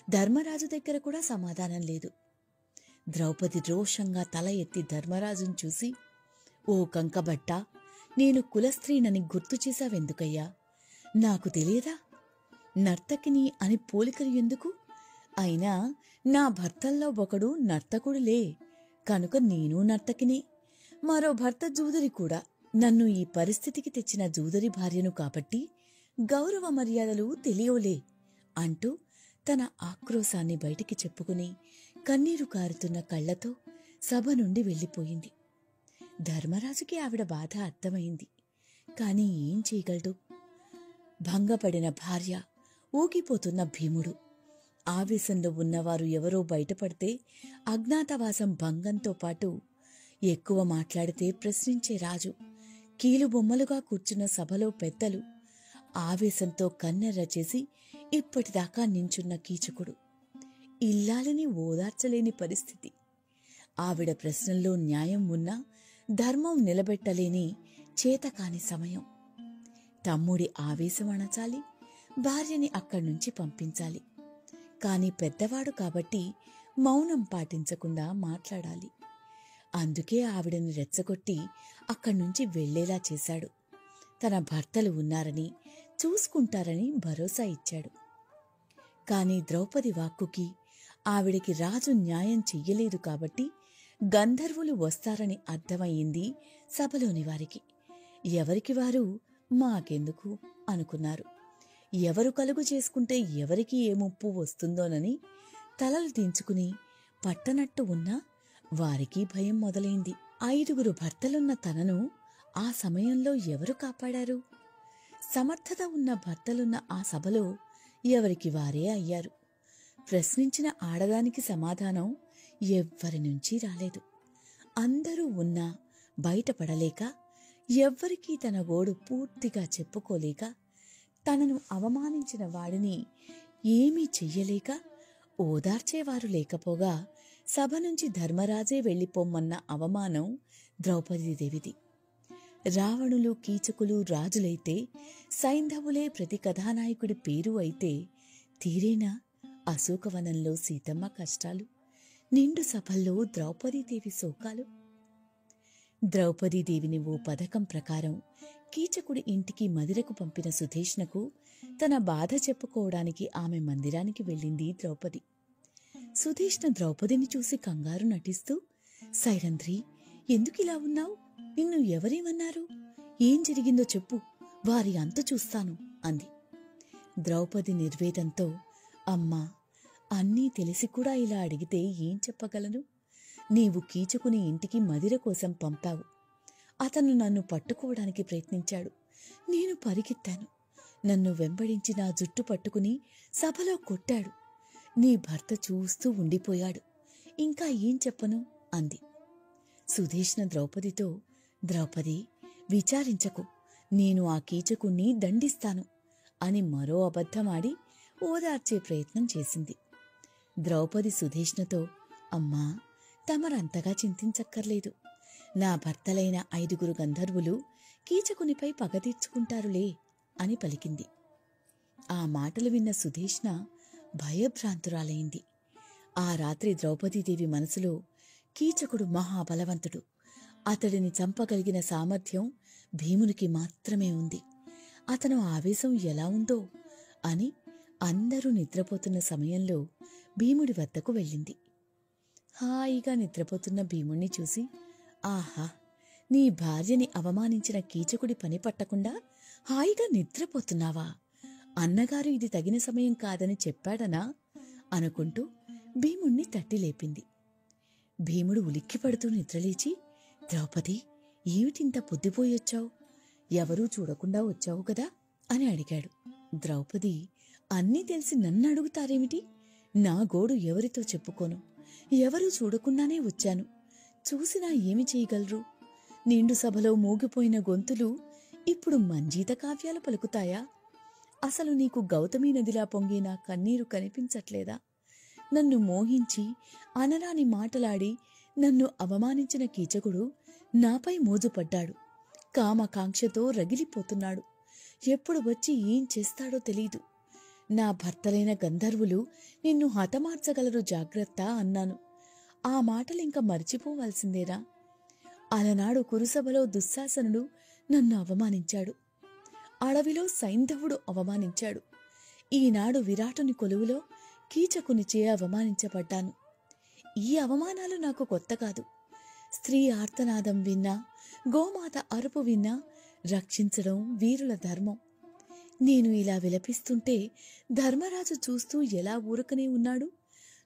ధర్మరాజు దగ్గర కూడా సమాధానం లేదు. ద్రౌపది రోషంగా తల ఎత్తి ధర్మరాజును చూసి, ఓ కంకబట్ట, నేను కులస్త్రీనని గుర్తు చేశావెందుకయ్యా? నాకు తెలియదా? నర్తకిని అని పోలికలు ఎందుకు? అయినా నా భర్తల్లో ఒకడు నర్తకుడులే, కనుక నేను నర్తకిని. మరో భర్త జూదరి కూడా. నన్ను ఈ పరిస్థితికి తెచ్చిన జూదరి భార్యను కాబట్టి గౌరవ మర్యాదలు తెలియవులే అంటూ తన ఆక్రోశాన్ని బయటికి చెప్పుకుని కన్నీరు కారుతున్న కళ్లతో సభ నుండి వెళ్ళిపోయింది. ధర్మరాజుకి ఆవిడ బాధ అర్థమైంది. కాని ఏం చేయగలడు? భంగపడిన భార్య ఊగిపోతున్న భీముడు. ఆవేశంలో ఉన్నవారు ఎవరో బయటపడితే అజ్ఞాతవాసం భంగంతో పాటు ఎక్కువ మాట్లాడితే ప్రశ్నించే రాజు, కీలుబొమ్మలుగా కూర్చున్న సభలో పెద్దలు, ఆవేశంతో కన్నెర్ర చేసి ఇప్పటిదాకా నించున్న కీచకుడు, ఇల్లాలిని ఓదార్చలేని పరిస్థితి. ఆవిడ ప్రశ్నల్లో న్యాయం ఉన్నా ధర్మం నిలబెట్టలేని చేతకాని సమయం. తమ్ముడి ఆవేశం అణచాలి, భార్యని అక్కడ్నుంచి పంపించాలి. కాని పెద్దవాడు కాబట్టి మౌనం పాటించకుండా మాట్లాడాలి. అందుకే ఆవిడని రెచ్చగొట్టి అక్కడ్నుంచి వెళ్లేలా చేశాడు. తన భర్తలు ఉన్నారని, చూసుకుంటారని భరోసా ఇచ్చాడు. కాని ద్రౌపది వాక్కుకి ఆవిడికి రాజు న్యాయం చెయ్యలేదు కాబట్టి గంధర్వులు వస్తారని అర్థమయ్యింది సభలోని వారికి. ఎవరికి వారు మాకెందుకు అనుకున్నారు. ఎవరు కలుగు చేసుకుంటే ఎవరికి ఏ ముప్పు వస్తుందోనని తలలు దించుకుని పట్టనట్టు ఉన్నా వారికి భయం మొదలైంది. 5 భర్తలున్న తనను ఆ సమయంలో ఎవరు కాపాడారు? సమర్థత ఉన్న భర్తలున్న ఆ సభలో ఎవరికి వారే అయ్యారు. ప్రశ్నించిన ఆడదానికి సమాధానం ఎవ్వరి నుంచి రాలేదు. అందరూ ఉన్నా బయటపడలేక, ఎవ్వరికీ తన గోడు పూర్తిగా చెప్పుకోలేక, తనను అవమానించిన వాడిని ఏమీ చెయ్యలేక, ఓదార్చేవారు లేకపోగా సభ నుంచి ధర్మరాజే వెళ్ళిపోమ్మన్న అవమానం ద్రౌపదీదేవిది. రావణులు, కీచకులు రాజులైతే, సైంధవులే ప్రతి కథానాయకుడి పేరు అయితే తీరేనా అశోకవనంలో సీతమ్మ కష్టాలు, నిండు సభల్లో ద్రౌపదీదేవి శోకాలు? ద్రౌపదీదేవిని ఓ పథకం ప్రకారం కీచకుడి ఇంటికి మదిరకు పంపిన సుధేష్ణకు తన బాధ చెప్పుకోవడానికి ఆమె మందిరానికి వెళ్ళింది ద్రౌపది. సుధేష్ణ ద్రౌపదిని చూసి కంగారు నటిస్తూ, సైరంధ్రి, ఎందుకిలా ఉన్నావు? నిన్ను ఎవరేమన్నారు? ఏం జరిగిందో చెప్పు, వారి అంతు చూస్తాను అంది. ద్రౌపది నిర్వేదంతో, అమ్మా, అన్నీ తెలిసి కూడా ఇలా అడిగితే ఏం చెప్పగలను? నీవు కీచకుని ఇంటికి మదిర కోసం పంపావు. అతను నన్ను పట్టుకోవడానికి ప్రయత్నించాడు. నేను పరిగెత్తాను. నన్ను వెంబడించి నా జుట్టు పట్టుకుని సభలో కొట్టాడు. నీ భర్త చూస్తూ ఉండిపోయాడు. ఇంకా ఏం చెప్పను అంది. సుధేష్ణ ద్రౌపదితో, ద్రౌపది, విచారించకు, నేను ఆ కీచకుణ్ణి దండిస్తాను అని మరో అబద్ధమాడి ఓదార్చే ప్రయత్నం చేసింది. ద్రౌపది సుధేష్ణతో, అమ్మా, తమరంతగా చింతించక్కర్లేదు. నా భర్తలైన 5 గంధర్వులు కీచకునిపై పగ తీర్చుకుంటారులే అని పలికింది. ఆ మాటలు విన్న సుధేష్ణ భయభ్రాంతురాలైంది. ఆ రాత్రి ద్రౌపదీదేవి మనసులో, కీచకుడు మహాబలవంతుడు, అతడిని చంపగలిగిన సామర్థ్యం భీమునికి మాత్రమే ఉంది. అతను ఆవేశం ఎలా ఉందో అని అందరూ నిద్రపోతున్న సమయంలో భీముడి వద్దకు వెళ్ళింది. హాయిగా నిద్రపోతున్న భీముణ్ణి చూసి, ఆహా, నీ భార్యని అవమానించిన కీచకుడి పని పట్టకుండా హాయిగా నిద్రపోతున్నావా? అన్నగారు ఇది తగిన సమయం కాదని చెప్పాడనా అనుకుంటూ భీముణ్ణి తట్టి లేపింది. భీముడు ఉలిక్కిపడుతూ నిద్రలేచి, ద్రౌపది, ఏమిటింత పొద్దుపోయొచ్చావు? ఎవరూ చూడకుండా వచ్చావు కదా అని అడిగాడు. ద్రౌపది, అన్నీ తెలిసి నన్ను అడుగుతారేమిటి? నా గోడు ఎవరితో చెప్పుకోను. ఎవరూ చూడకుండానే వచ్చాను. చూసినా ఏమి చేయగలరు? నిండు సభలో మూగిపోయిన గొంతులు ఇప్పుడు మంజీత కావ్యాలు పలుకుతాయా? అసలు నీకు గౌతమీ నదిలా పొంగే నా కన్నీరు కనిపించట్లేదా? నన్ను మోహించి అనరాని మాటలాడి నన్ను అవమానించిన కీచకుడు నాపై మోజుపడ్డాడు. కామకాంక్షతో రగిలిపోతున్నాడు. ఎప్పుడు వచ్చి ఏం చేస్తాడో తెలీదు. నా భర్తలైన గంధర్వులు నిన్ను హతమార్చగలరు, జాగ్రత్త అన్నాను. ఆ మాటలింక మర్చిపోవాల్సిందేనా? అలనాడు కురుసభలో దుశ్శాసనుడు నన్ను అవమానించాడు. అడవిలో సైంధవుడు అవమానించాడు. ఈనాడు విరాటుని కొలువులో కీచకునిచే అవమానించబడ్డాను. ఈ అవమానాలు నాకు కొత్త కాదు. స్త్రీ ఆర్తనాదం విన్నా, గోమాత అరుపు విన్నా రక్షించడం వీరుల ధర్మం. నేను ఇలా విలపిస్తుంటే ధర్మరాజు చూస్తూ ఎలా ఊరకనే ఉన్నాడు?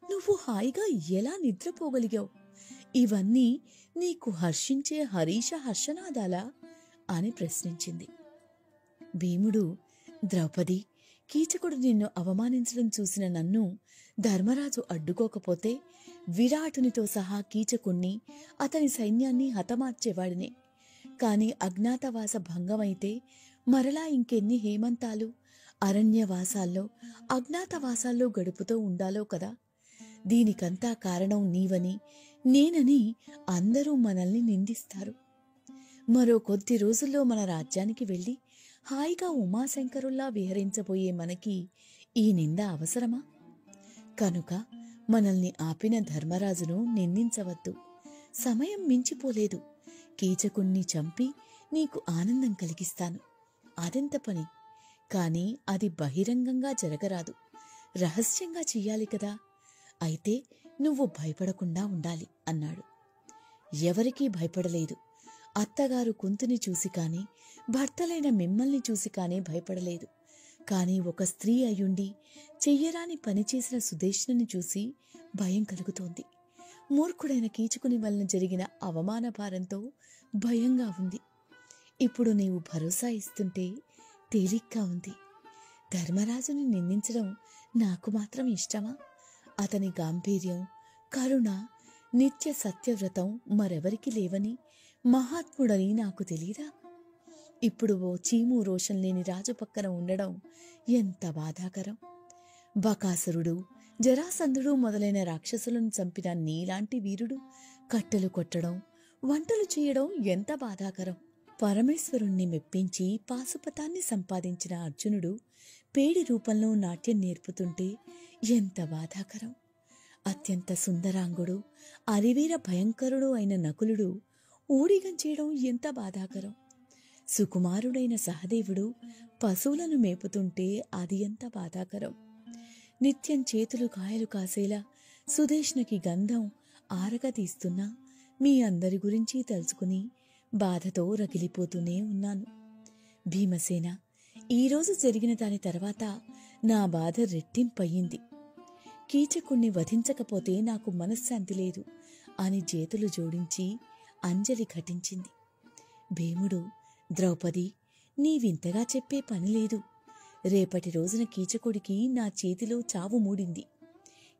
నువ్వు హాయిగా ఎలా నిద్రపోగలిగావు? ఇవన్నీ నీకు హర్షించే హరీష హర్షనాదాలా అని ప్రశ్నించింది. భీముడు, ద్రౌపది, కీచకుడు నిన్ను అవమానించడం చూసిన నన్ను ధర్మరాజు అడ్డుకోకపోతే విరాటునితో సహా కీచకుణ్ణి అతని సైన్యాన్ని హతమార్చేవాడినే. కాని అజ్ఞాతవాస భంగమైతే మరలా ఇంకెన్ని హేమంతాలు అరణ్యవాసాల్లో అజ్ఞాతవాసాల్లో గడుపుతూ ఉండాలో కదా. దీనికంతా కారణం నీవని నేనని అందరూ మనల్ని నిందిస్తారు. మరో కొద్ది రోజుల్లో మన రాజ్యానికి వెళ్ళి హాయిగా ఉమాశంకరుల్లా విహరించబోయే మనకి ఈ నింద అవసరమా? కనుక మనల్ని ఆపిన ధర్మరాజును నిందించవద్దు. సమయం మించిపోలేదు. కీచకుణ్ణి చంపి నీకు ఆనందం కలిగిస్తాను. అదెంత పని? కాని అది బహిరంగంగా జరగరాదు. రహస్యంగా చెయ్యాలి కదా. అయితే నువ్వు భయపడకుండా ఉండాలి అన్నాడు. ఎవరికీ భయపడలేదు. అత్తగారు కుంతిని చూసి కాని భర్తలైన మిమ్మల్ని చూసి కాని భయపడలేదు. కాని ఒక స్త్రీ అయ్యుండి చెయ్యరాని పనిచేసిన సుదేష్ణుని చూసి భయం కలుగుతోంది. మూర్ఖుడైన కీచకుని వలన జరిగిన అవమాన భారంతో భయంగా ఉంది. ఇప్పుడు నీవు భరోసా ఇస్తుంటే తేలిగ్గా ఉంది. ధర్మరాజుని నిందించడం నాకు మాత్రం ఇష్టమా? అతని గాంభీర్యం, కరుణ, నిత్య సత్యవ్రతం మరెవరికి లేవని మహాత్ముడని నాకు తెలీదా? ఇప్పుడు ఓ చీము రోషం లేని రాజు పక్కన ఉండడం ఎంత బాధాకరం. బకాసురుడు, జరాసంధుడు మొదలైన రాక్షసులను చంపిన నీలాంటి వీరుడు కట్టెలు కొట్టడం, వంటలు చేయడం ఎంత బాధాకరం. పరమేశ్వరుణ్ణి మెప్పించి పాశుపతాన్ని సంపాదించిన అర్జునుడు పేడి రూపంలో నాట్యం నేర్పుతుంటే ఎంత బాధాకరం. అత్యంత సుందరాంగుడు, అరివీర భయంకరుడు అయిన నకులుడు ఊడిగం చేయడం ఎంత బాధాకరం. సుకుమారుడైన సహదేవుడు పశువులను మేపుతుంటే అది ఎంత బాధాకరం. నిత్యం చేతులు కాయలు కాసేలా సుదేష్ణకి గంధం ఆరగా తీస్తున్నా మీ అందరి గురించి తలుచుకుని బాధతో రగిలిపోతూనే ఉన్నాను. భీమసేన, ఈరోజు జరిగిన దాని తర్వాత నా బాధ రెట్టింపయ్యింది. కీచకుణ్ణి వధించకపోతే నాకు మనశ్శాంతి లేదు అని చేతులు జోడించి అంజలి ఘటించింది. భీముడు, ద్రౌపది, నీవింతగా చెప్పే పని లేదు. రేపటి రోజున కీచకుడికి నా చేతిలో చావు మూడింది.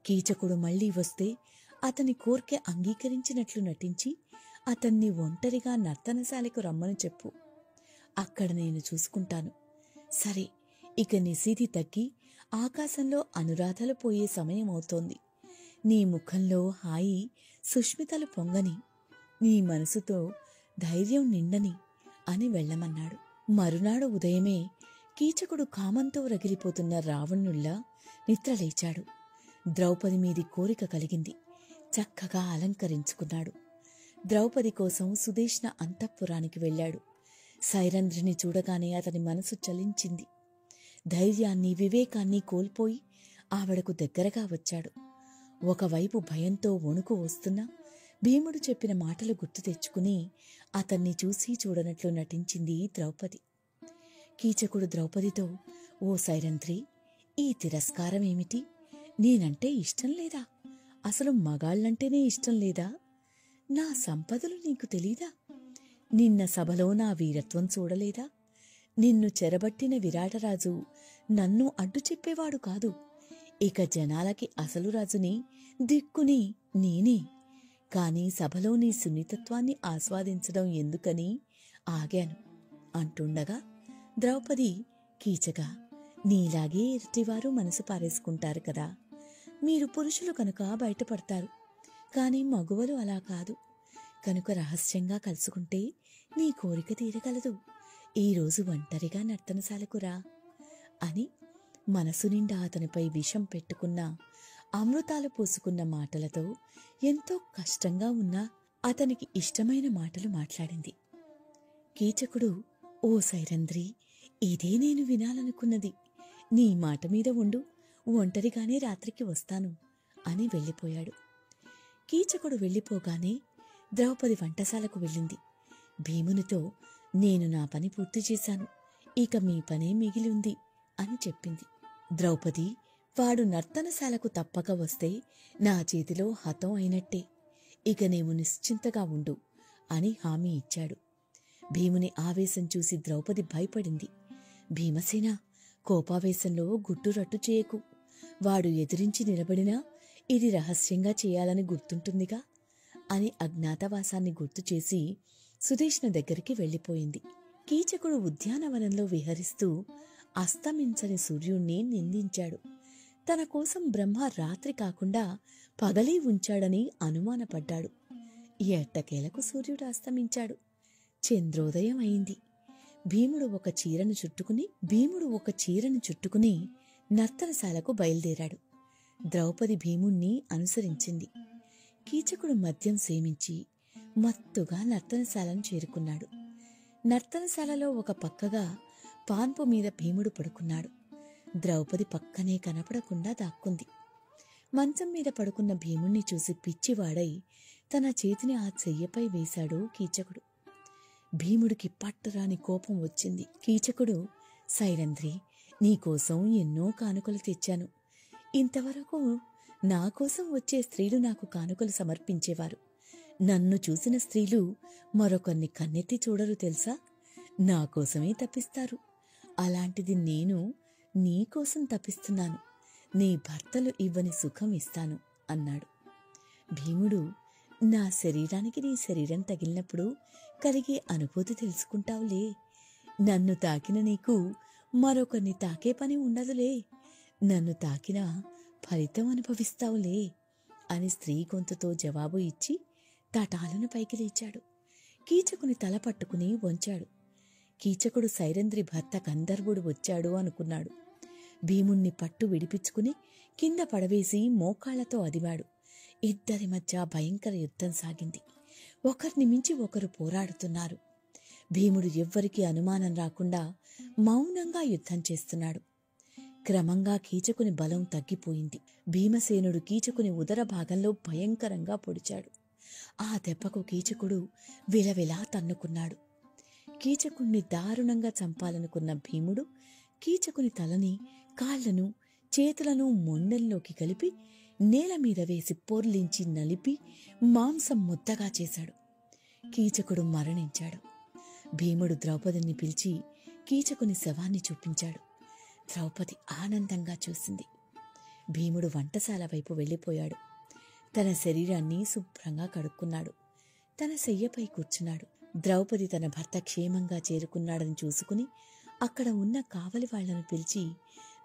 కీచకుడు మళ్లీ వస్తే అతని కోర్కె అంగీకరించినట్లు నటించి అతన్ని ఒంటరిగా నర్తనశాలకు రమ్మని చెప్పు. అక్కడ నేను చూసుకుంటాను. సరే, ఇక నిశీధి తగ్గి ఆకాశంలో అనురాధలు పోయే సమయం అవుతోంది. నీ ముఖంలో హాయి సుష్మితలు పొంగని, నీ మనసుతో ధైర్యం నిండని అని వెళ్ళమన్నాడు. మరునాడు ఉదయమే కీచకుడు కామంతో రగిలిపోతున్న రావణుల్లా నిద్రలేచాడు. ద్రౌపది మీది కోరిక కలిగింది. చక్కగా అలంకరించుకున్నాడు. ద్రౌపది కోసం సుదేష్ణ అంతఃపురానికి వెళ్ళాడు. సైరంధ్రిని చూడగానే అతని మనసు చలించింది. ధైర్యాన్ని వివేకాన్ని కోల్పోయి ఆవిడకు దగ్గరగా వచ్చాడు. ఒకవైపు భయంతో వణుకు వస్తున్నా భీముడు చెప్పిన మాటలు గుర్తు తెచ్చుకుని అతన్ని చూసి చూడనట్లు నటించింది ద్రౌపది. కీచకుడు ద్రౌపదితో, ఓ సైరంధ్రి, ఈ తిరస్కారం ఏమిటి? నేనంటే ఇష్టం లేదా? అసలు మగాళ్ళంటేనే ఇష్టం లేదా? నా సంపదలు నీకు తెలీదా? నిన్న సభలో నా వీరత్వం చూడలేదా? నిన్ను చెరబట్టిన విరాటరాజు నన్ను అడ్డు చెప్పేవాడు కాదు. ఇక జనాలకి అసలు రాజుని, దిక్కుని నేనే. కాని సభలో నీ సున్నితత్వాన్ని ఆస్వాదించడం ఎందుకని ఆగాను అంటుండగా ద్రౌపది, కీచగా, నీలాగే ఎదుటివారు మనసు పారేసుకుంటారు కదా. మీరు పురుషులు కనుక బయటపడతారు. కాని మగువలు అలా కాదు. కనుక రహస్యంగా కలుసుకుంటే నీ కోరిక తీరగలదు. ఈరోజు ఒంటరిగా నర్తనశాలకు రా అని మనసు నిండా అతనిపై విషం పెట్టుకున్న, అమృతాలు పూసుకున్న మాటలతో ఎంతో కష్టంగా ఉన్నా అతనికి ఇష్టమైన మాటలు మాట్లాడింది. కీచకుడు, ఓ సైరంధ్రి, ఇదే నేను వినాలనుకున్నది. నీ మాట మీద ఉండు, ఒంటరిగానే రాత్రికి వస్తాను అని వెళ్ళిపోయాడు. కీచకుడు వెళ్ళిపోగానే ద్రౌపది వంటశాలకు వెళ్ళింది. భీమునితో, నేను నా పని పూర్తి చేశాను, ఇక మీ పనే మిగిలి ఉంది అని చెప్పింది. ద్రౌపది, వాడు నర్తనశాలకు తప్పక వస్తే నా చేతిలో హతం అయినట్టే. ఇక నీవు నిశ్చింతగా ఉండు అని హామీ ఇచ్చాడు. భీముని ఆవేశం చూసి ద్రౌపది భయపడింది. భీమసేన, కోపావేశంలో గుట్టురట్టు చేయకు. వాడు ఎదిరించి నిలబడినా ఇది రహస్యంగా చేయాలని గుర్తుంటుందిగా అని అజ్ఞాతవాసాన్ని గుర్తుచేసి సుదేష్ణ దగ్గరికి వెళ్ళిపోయింది. కీచకుడు ఉద్యానవనంలో విహరిస్తూ అస్తమించని సూర్యుణ్ణి నిందించాడు. తన కోసం బ్రహ్మ రాత్రి కాకుండా పగలే ఉంచాడని అనుమానపడ్డాడు. ఎట్టకేలకు సూర్యుడు అస్తమించాడు. చంద్రోదయం అయింది. భీముడు ఒక చీరను చుట్టుకుని నర్తనశాలకు బయలుదేరాడు. ద్రౌపది భీముణ్ణి అనుసరించింది. కీచకుడు మద్యం సేమించి మత్తుగా నర్తనశాలను చేరుకున్నాడు. నర్తనశాలలో ఒక పక్కగా పాన్పు మీద భీముడు పడుకున్నాడు. ద్రౌపది పక్కనే కనపడకుండా దాక్కుంది. మంచం మీద పడుకున్న భీముణ్ణి చూసి పిచ్చివాడై తన చేతిని ఆ చెయ్యపై వేశాడు కీచకుడు. భీముడికి పట్టరాని కోపం వచ్చింది. కీచకుడు, సైరంధ్రి, నీకోసం ఎన్నో కానుకలు తెచ్చాను. ఇంతవరకు నా కోసం వచ్చే స్త్రీలు నాకు కానుకలు సమర్పించేవారు. నన్ను చూసిన స్త్రీలు మరొకరిని కన్నెత్తి చూడరు తెలుసా? నా కోసమే తప్పిస్తారు. అలాంటిది నేను నీకోసం తప్పిస్తున్నాను. నీ భర్తలు ఇవ్వని సుఖం ఇస్తాను అన్నాడు. భీముడు, నా శరీరానికి నీ శరీరం తగిలినప్పుడు కలిగే అనుభూతి తెలుసుకుంటావులే. నన్ను తాకిన నీకు మరొకరిని తాకే పని ఉండదులే. నన్ను తాకిన ఫలితం అనుభవిస్తావులే అని స్త్రీ గొంతుతో జవాబు ఇచ్చి తటాలను పైకి లేచాడు. కీచకుని తల పట్టుకుని వంచాడు. కీచకుడు సైరంధ్రి భర్త గంధర్వుడు వచ్చాడు అనుకున్నాడు. భీముణ్ణి పట్టు విడిపించుకుని కింద పడవేసి మోకాళ్లతో అదిమాడు. ఇద్దరి మధ్య భయంకర యుద్ధం సాగింది. ఒకరిని మించి ఒకరు పోరాడుతున్నారు. భీముడు ఎవ్వరికీ అనుమానం రాకుండా మౌనంగా యుద్ధం చేస్తున్నాడు. క్రమంగా కీచకుని బలం తగ్గిపోయింది. భీమసేనుడు కీచకుని ఉదర భాగంలో భయంకరంగా పొడిచాడు. ఆ దెబ్బకు కీచకుడు విలవిలా తన్నుకున్నాడు. కీచకుణ్ణి దారుణంగా చంపాలనుకున్న భీముడు కీచకుని తలని, కాళ్లను, చేతులను మొండెల్లోకి కలిపి నేల మీద వేసి పొర్లించి నలిపి మాంసం ముద్దగా చేశాడు. కీచకుడు మరణించాడు. భీముడు ద్రౌపదిని పిలిచి కీచకుని శవాన్ని చూపించాడు. ద్రౌపది ఆనందంగా చూసింది. భీముడు వంటశాల వైపు వెళ్ళిపోయాడు. తన శరీరాన్ని శుభ్రంగా కడుక్కున్నాడు. తన శయ్యపై కూర్చున్నాడు. ద్రౌపది తన భర్త క్షేమంగా చేరుకున్నాడని చూసుకుని అక్కడ ఉన్న కావలి వాళ్లను పిలిచి,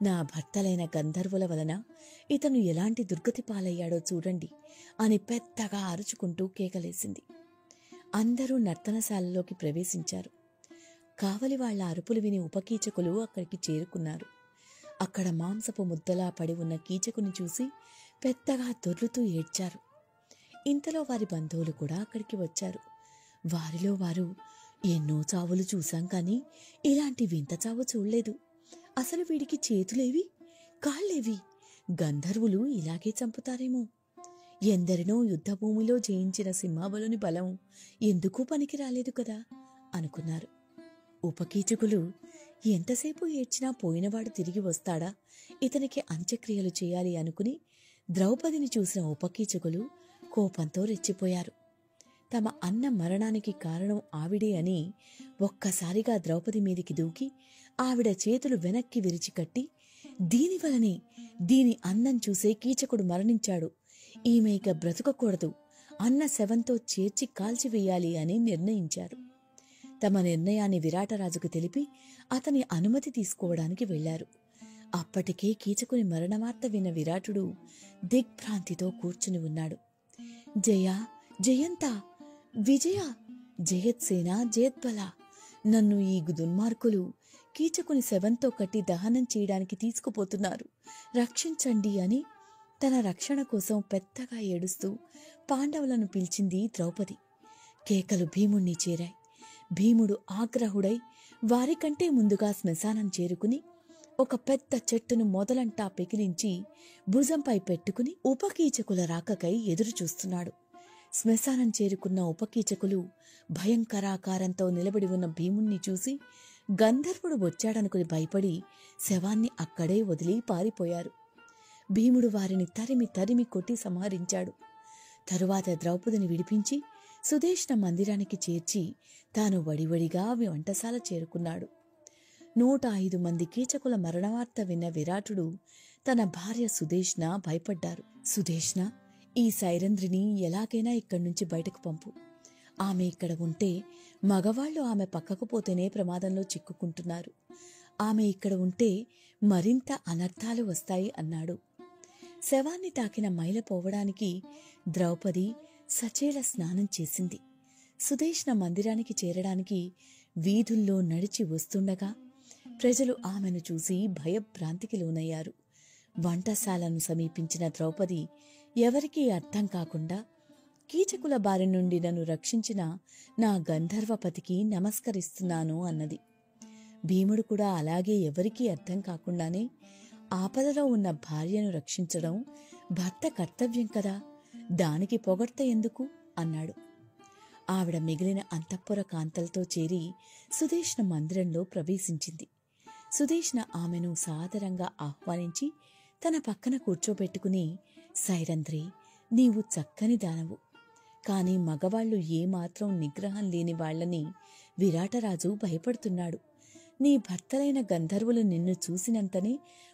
నా భర్తలైన గంధర్వుల వలన ఇతను ఎలాంటి దుర్గతి పాలయ్యాడో చూడండి అని పెద్దగా అరుచుకుంటూ కేకలేసింది. అందరూ నర్తనశాలలోకి ప్రవేశించారు. కావలి వాళ్ల అరుపులు విని ఉపకీచకులు అక్కడికి చేరుకున్నారు. అక్కడ మాంసపు ముద్దలా పడి ఉన్న కీచకుని చూసి పెద్దగా దొర్లుతూ ఏడ్చారు. ఇంతలో వారి బంధువులు కూడా అక్కడికి వచ్చారు. వారిలో వారు, ఎన్నో చావులు చూశాం కానీ ఇలాంటి వింత చావు చూడలేదు. అసలు వీడికి చేతులేవి, కాళ్ళేవి? గంధర్వులు ఇలాగే చంపుతారేమో. ఎందరినో యుద్ధభూమిలో జయించిన సింహాబలుని బలం ఎందుకూ పనికి రాలేదు కదా అనుకున్నారు. ఉపకీచకులు, ఎంతసేపు ఏడ్చినా పోయినవాడు తిరిగి వస్తాడా, ఇతనికి అంత్యక్రియలు చేయాలి అనుకుని ద్రౌపదిని చూసిన ఉపకీచకులు కోపంతో రెచ్చిపోయారు. తమ అన్న మరణానికి కారణం ఆవిడే అని ఒక్కసారిగా ద్రౌపది మీదికి దూకి ఆవిడ చేతులు వెనక్కి విరిచికట్టి, దీనివలనే దీని అన్నం చూసే కీచకుడు మరణించాడు, ఈమె ఇక బ్రతకకూడదు, అన్న శవంతో చేర్చి కాల్చివేయాలి అని నిర్ణయించారు. తమ నిర్ణయాన్ని విరాటరాజుకు తెలిపి అతని అనుమతి తీసుకోవడానికి వెళ్లారు. అప్పటికే కీచకుని మరణవార్త విన్న విరాటుడు దిగ్భ్రాంతితో కూర్చుని ఉన్నాడు. జయ, జయంత, విజయ, జయత్సేన, జయద్బల, నన్ను ఈ దుర్మార్గులు కీచకుని శవంతో కట్టి దహనం చేయడానికి తీసుకుపోతున్నారు, రక్షించండి అని తన రక్షణ కోసం పెద్దగా ఏడుస్తూ పాండవులను పిలిచింది ద్రౌపది. కేకలు భీముణ్ణి చేరాయి. భీముడు ఆగ్రహుడై వారికంటే ముందుగా శ్మశానం చేరుకుని ఒక పెద్ద చెట్టును మొదలంటా పెకిలించి భుజంపై పెట్టుకుని ఉపకీచకుల రాకకై ఎదురుచూస్తున్నాడు. శ్మశానం చేరుకున్న ఉపకీచకులు భయంకరాకారంతో నిలబడి ఉన్న భీముణ్ణి చూసి గంధర్వుడు వచ్చాడనుకుని భయపడి శవాన్ని అక్కడే వదిలి పారిపోయారు. భీముడు వారిని తరిమి తరిమి కొట్టి సంహరించాడు. తరువాత ద్రౌపదిని విడిపించి సుదేష్ణ మందిరానికి చేర్చి తాను వడివడిగా వంటశాల చేరుకున్నాడు. 105 మంది కీచకుల మరణవార్త విన్న విరాటుడు తన భార్య సుదేష్ణ భయపడ్డారు. సుదేష్ణ, ఈ సైరంధ్రిని ఎలాగైనా ఇక్కడి నుంచి బయటకు పంపు. ఆమె ఇక్కడ ఉంటే మగవాళ్లు ఆమె పక్కకు పోతేనే ప్రమాదంలో చిక్కుకుంటున్నారు. ఆమె ఇక్కడ ఉంటే మరింత అనర్థాలు వస్తాయి అన్నాడు. శవాన్ని తాకిన మైల పోవడానికి ద్రౌపది సచేల స్నానం చేసింది. సుదేష్ణ మందిరానికి చేరడానికి వీధుల్లో నడిచి వస్తుండగా ప్రజలు ఆమెను చూసి భయభ్రాంతికి లోనయ్యారు. వంటశాలను సమీపించిన ద్రౌపది ఎవరికీ అర్థం కాకుండా, కీచకుల బారి నుండి నన్ను రక్షించిన నా గంధర్వపతికి నమస్కరిస్తున్నాను అన్నది. భీముడు కూడా అలాగే ఎవరికీ అర్థం కాకుండానే, ఆపదలో ఉన్న భార్యను రక్షించడం భర్త కర్తవ్యం కదా, దానికి పొగడ్త ఎందుకు అన్నాడు. ఆవిడ మిగిలిన అంతఃపుర కాంతలతో చేరి సుదేష్ణ మందిరంలో ప్రవేశించింది. సుదేష్ణ ఆమెను సాదరంగా ఆహ్వానించి తన పక్కన కూర్చోబెట్టుకుని, సైరంధ్రి, నీవు చక్కని దానవు. కాని మగవాళ్లు ఏమాత్రం నిగ్రహం లేని వాళ్లని విరాటరాజు భయపడుతున్నాడు. నీ భర్తలైన గంధర్వులు నిన్ను చూసినంతనే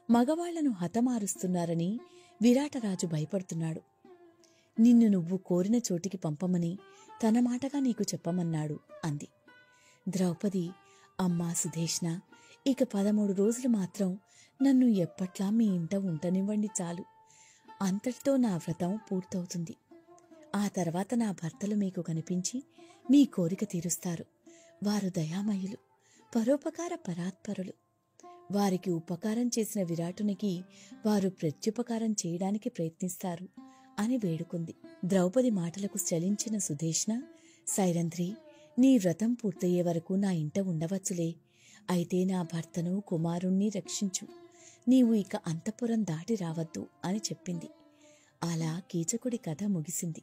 మగవాళ్లను హతమారుస్తున్నారని విరాటరాజు భయపడుతున్నాడు. నిన్ను నువ్వు కోరిన చోటికి పంపమని తన మాటగా నీకు చెప్పమన్నాడు అంది. ద్రౌపది, అమ్మా సుదేష్ణ, ఇక 13 రోజులు మాత్రం నన్ను ఎప్పట్లా మీ ఇంట ఉండనివ్వండి చాలు. అంతటితో నా వ్రతం పూర్తవుతుంది. ఆ తర్వాత నా భర్తలు మీకు కనిపించి మీ కోరిక తీరుస్తారు. వారు దయామయులు, పరోపకార పరాత్పరులు. వారికి ఉపకారం చేసిన విరాటునికి వారు ప్రత్యుపకారం చేయడానికి ప్రయత్నిస్తారు అని వేడుకుంది. ద్రౌపది మాటలకు చలించిన సుదేష్ణ, సైరంధ్రి, నీ వ్రతం పూర్తయ్యే వరకు నా ఇంట ఉండవచ్చులే. అయితే నా భర్తను కుమారుణ్ణి రక్షించు. నీవు ఇక అంతఃపురం దాటి రావద్దు అని చెప్పింది. అలా కీచకుడి కథ ముగిసింది.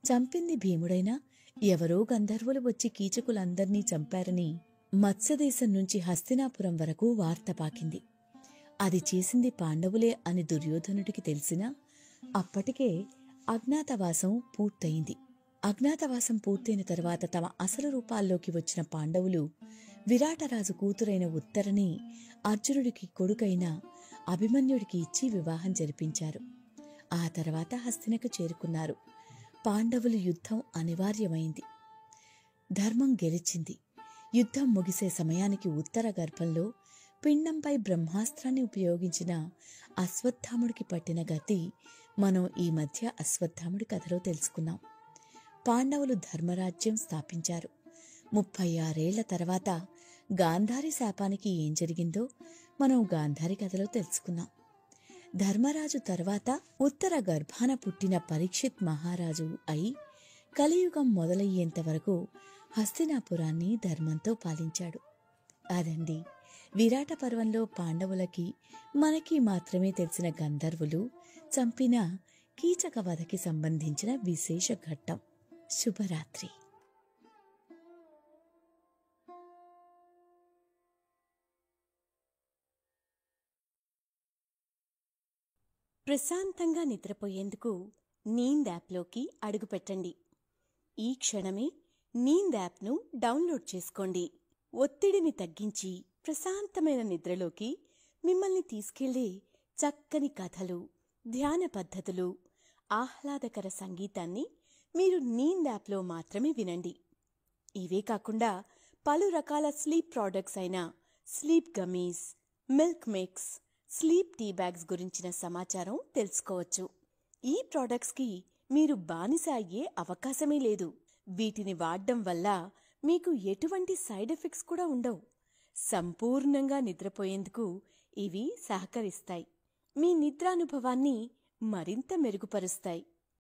చంపింది భీముడైనా ఎవరో గంధర్వులు వచ్చి కీచకులందర్నీ చంపారని మత్స్యదేశం నుంచి హస్తినాపురం వరకు వార్త పాకింది. అది చేసింది పాండవులే అని దుర్యోధనుడికి తెలిసినా అప్పటికే అజ్ఞాతవాసం పూర్తయింది. అజ్ఞాతవాసం పూర్తయిన తర్వాత తమ అసలు రూపాల్లోకి వచ్చిన పాండవులు విరాటరాజు కూతురైన ఉత్తరని అర్జునుడికి కొడుకైన అభిమన్యుడికి ఇచ్చి వివాహం జరిపించారు. ఆ తర్వాత హస్తినకు చేరుకున్నారు. పాండవులు యుద్ధం అనివార్యమైంది. ధర్మం గెలిచింది. యుద్ధం ముగిసే సమయానికి ఉత్తర గర్భంలో పిండంపై బ్రహ్మాస్త్రాన్ని ఉపయోగించిన అశ్వత్థాముడికి పట్టిన గతి మనం ఈ మధ్య అశ్వత్థాముడి కథలో తెలుసుకున్నాం. పాండవులు ధర్మరాజ్యం స్థాపించారు. 36 ఏళ్ల తర్వాత గాంధారి శాపానికి ఏం జరిగిందో మనం గాంధారి కథలో తెలుసుకున్నాం. ధర్మరాజు తర్వాత ఉత్తర గర్భాన పుట్టిన పరీక్షిత్ మహారాజు అయి కలియుగం మొదలయ్యేంత వరకు హస్తినాపురాన్ని ధర్మంతో పాలించాడు. అదండి విరాట పర్వంలో పాండవులకి మనకి మాత్రమే తెలిసిన గంధర్వులు చంపిన కీచక వధకి సంబంధించిన విశేష ఘట్టం. శుభరాత్రి. ప్రశాంతంగా నిద్రపోయేందుకు నీంద్ యాప్లోకి అడుగుపెట్టండి. ఈ క్షణమే నీంద్ యాప్ను డౌన్లోడ్ చేసుకోండి. ఒత్తిడిని తగ్గించి ప్రశాంతమైన నిద్రలోకి మిమ్మల్ని తీసుకెళ్లే చక్కని కథలు, ధ్యాన పద్ధతులు, ఆహ్లాదకర సంగీతాన్ని మీరు నీంద్ యాప్లో మాత్రమే వినండి. ఇవే కాకుండా పలు రకాల స్లీప్ ప్రోడక్ట్స్ అయిన sleep gummies, milk mix, sleep tea bags గురించిన సమాచారం తెలుసుకోవచ్చు. ఈ ప్రోడక్ట్స్కి మీరు బానిస అయ్యే అవకాశమే లేదు. వీటిని వాడడం వల్ల మీకు ఎటువంటి సైడ్ ఎఫెక్ట్స్ కూడా ఉండవు. సంపూర్ణంగా నిద్రపోయేందుకు ఇవి సహకరిస్తాయి. మీ నిద్రానుభవాన్ని మరింత మెరుగుపరుస్తాయి.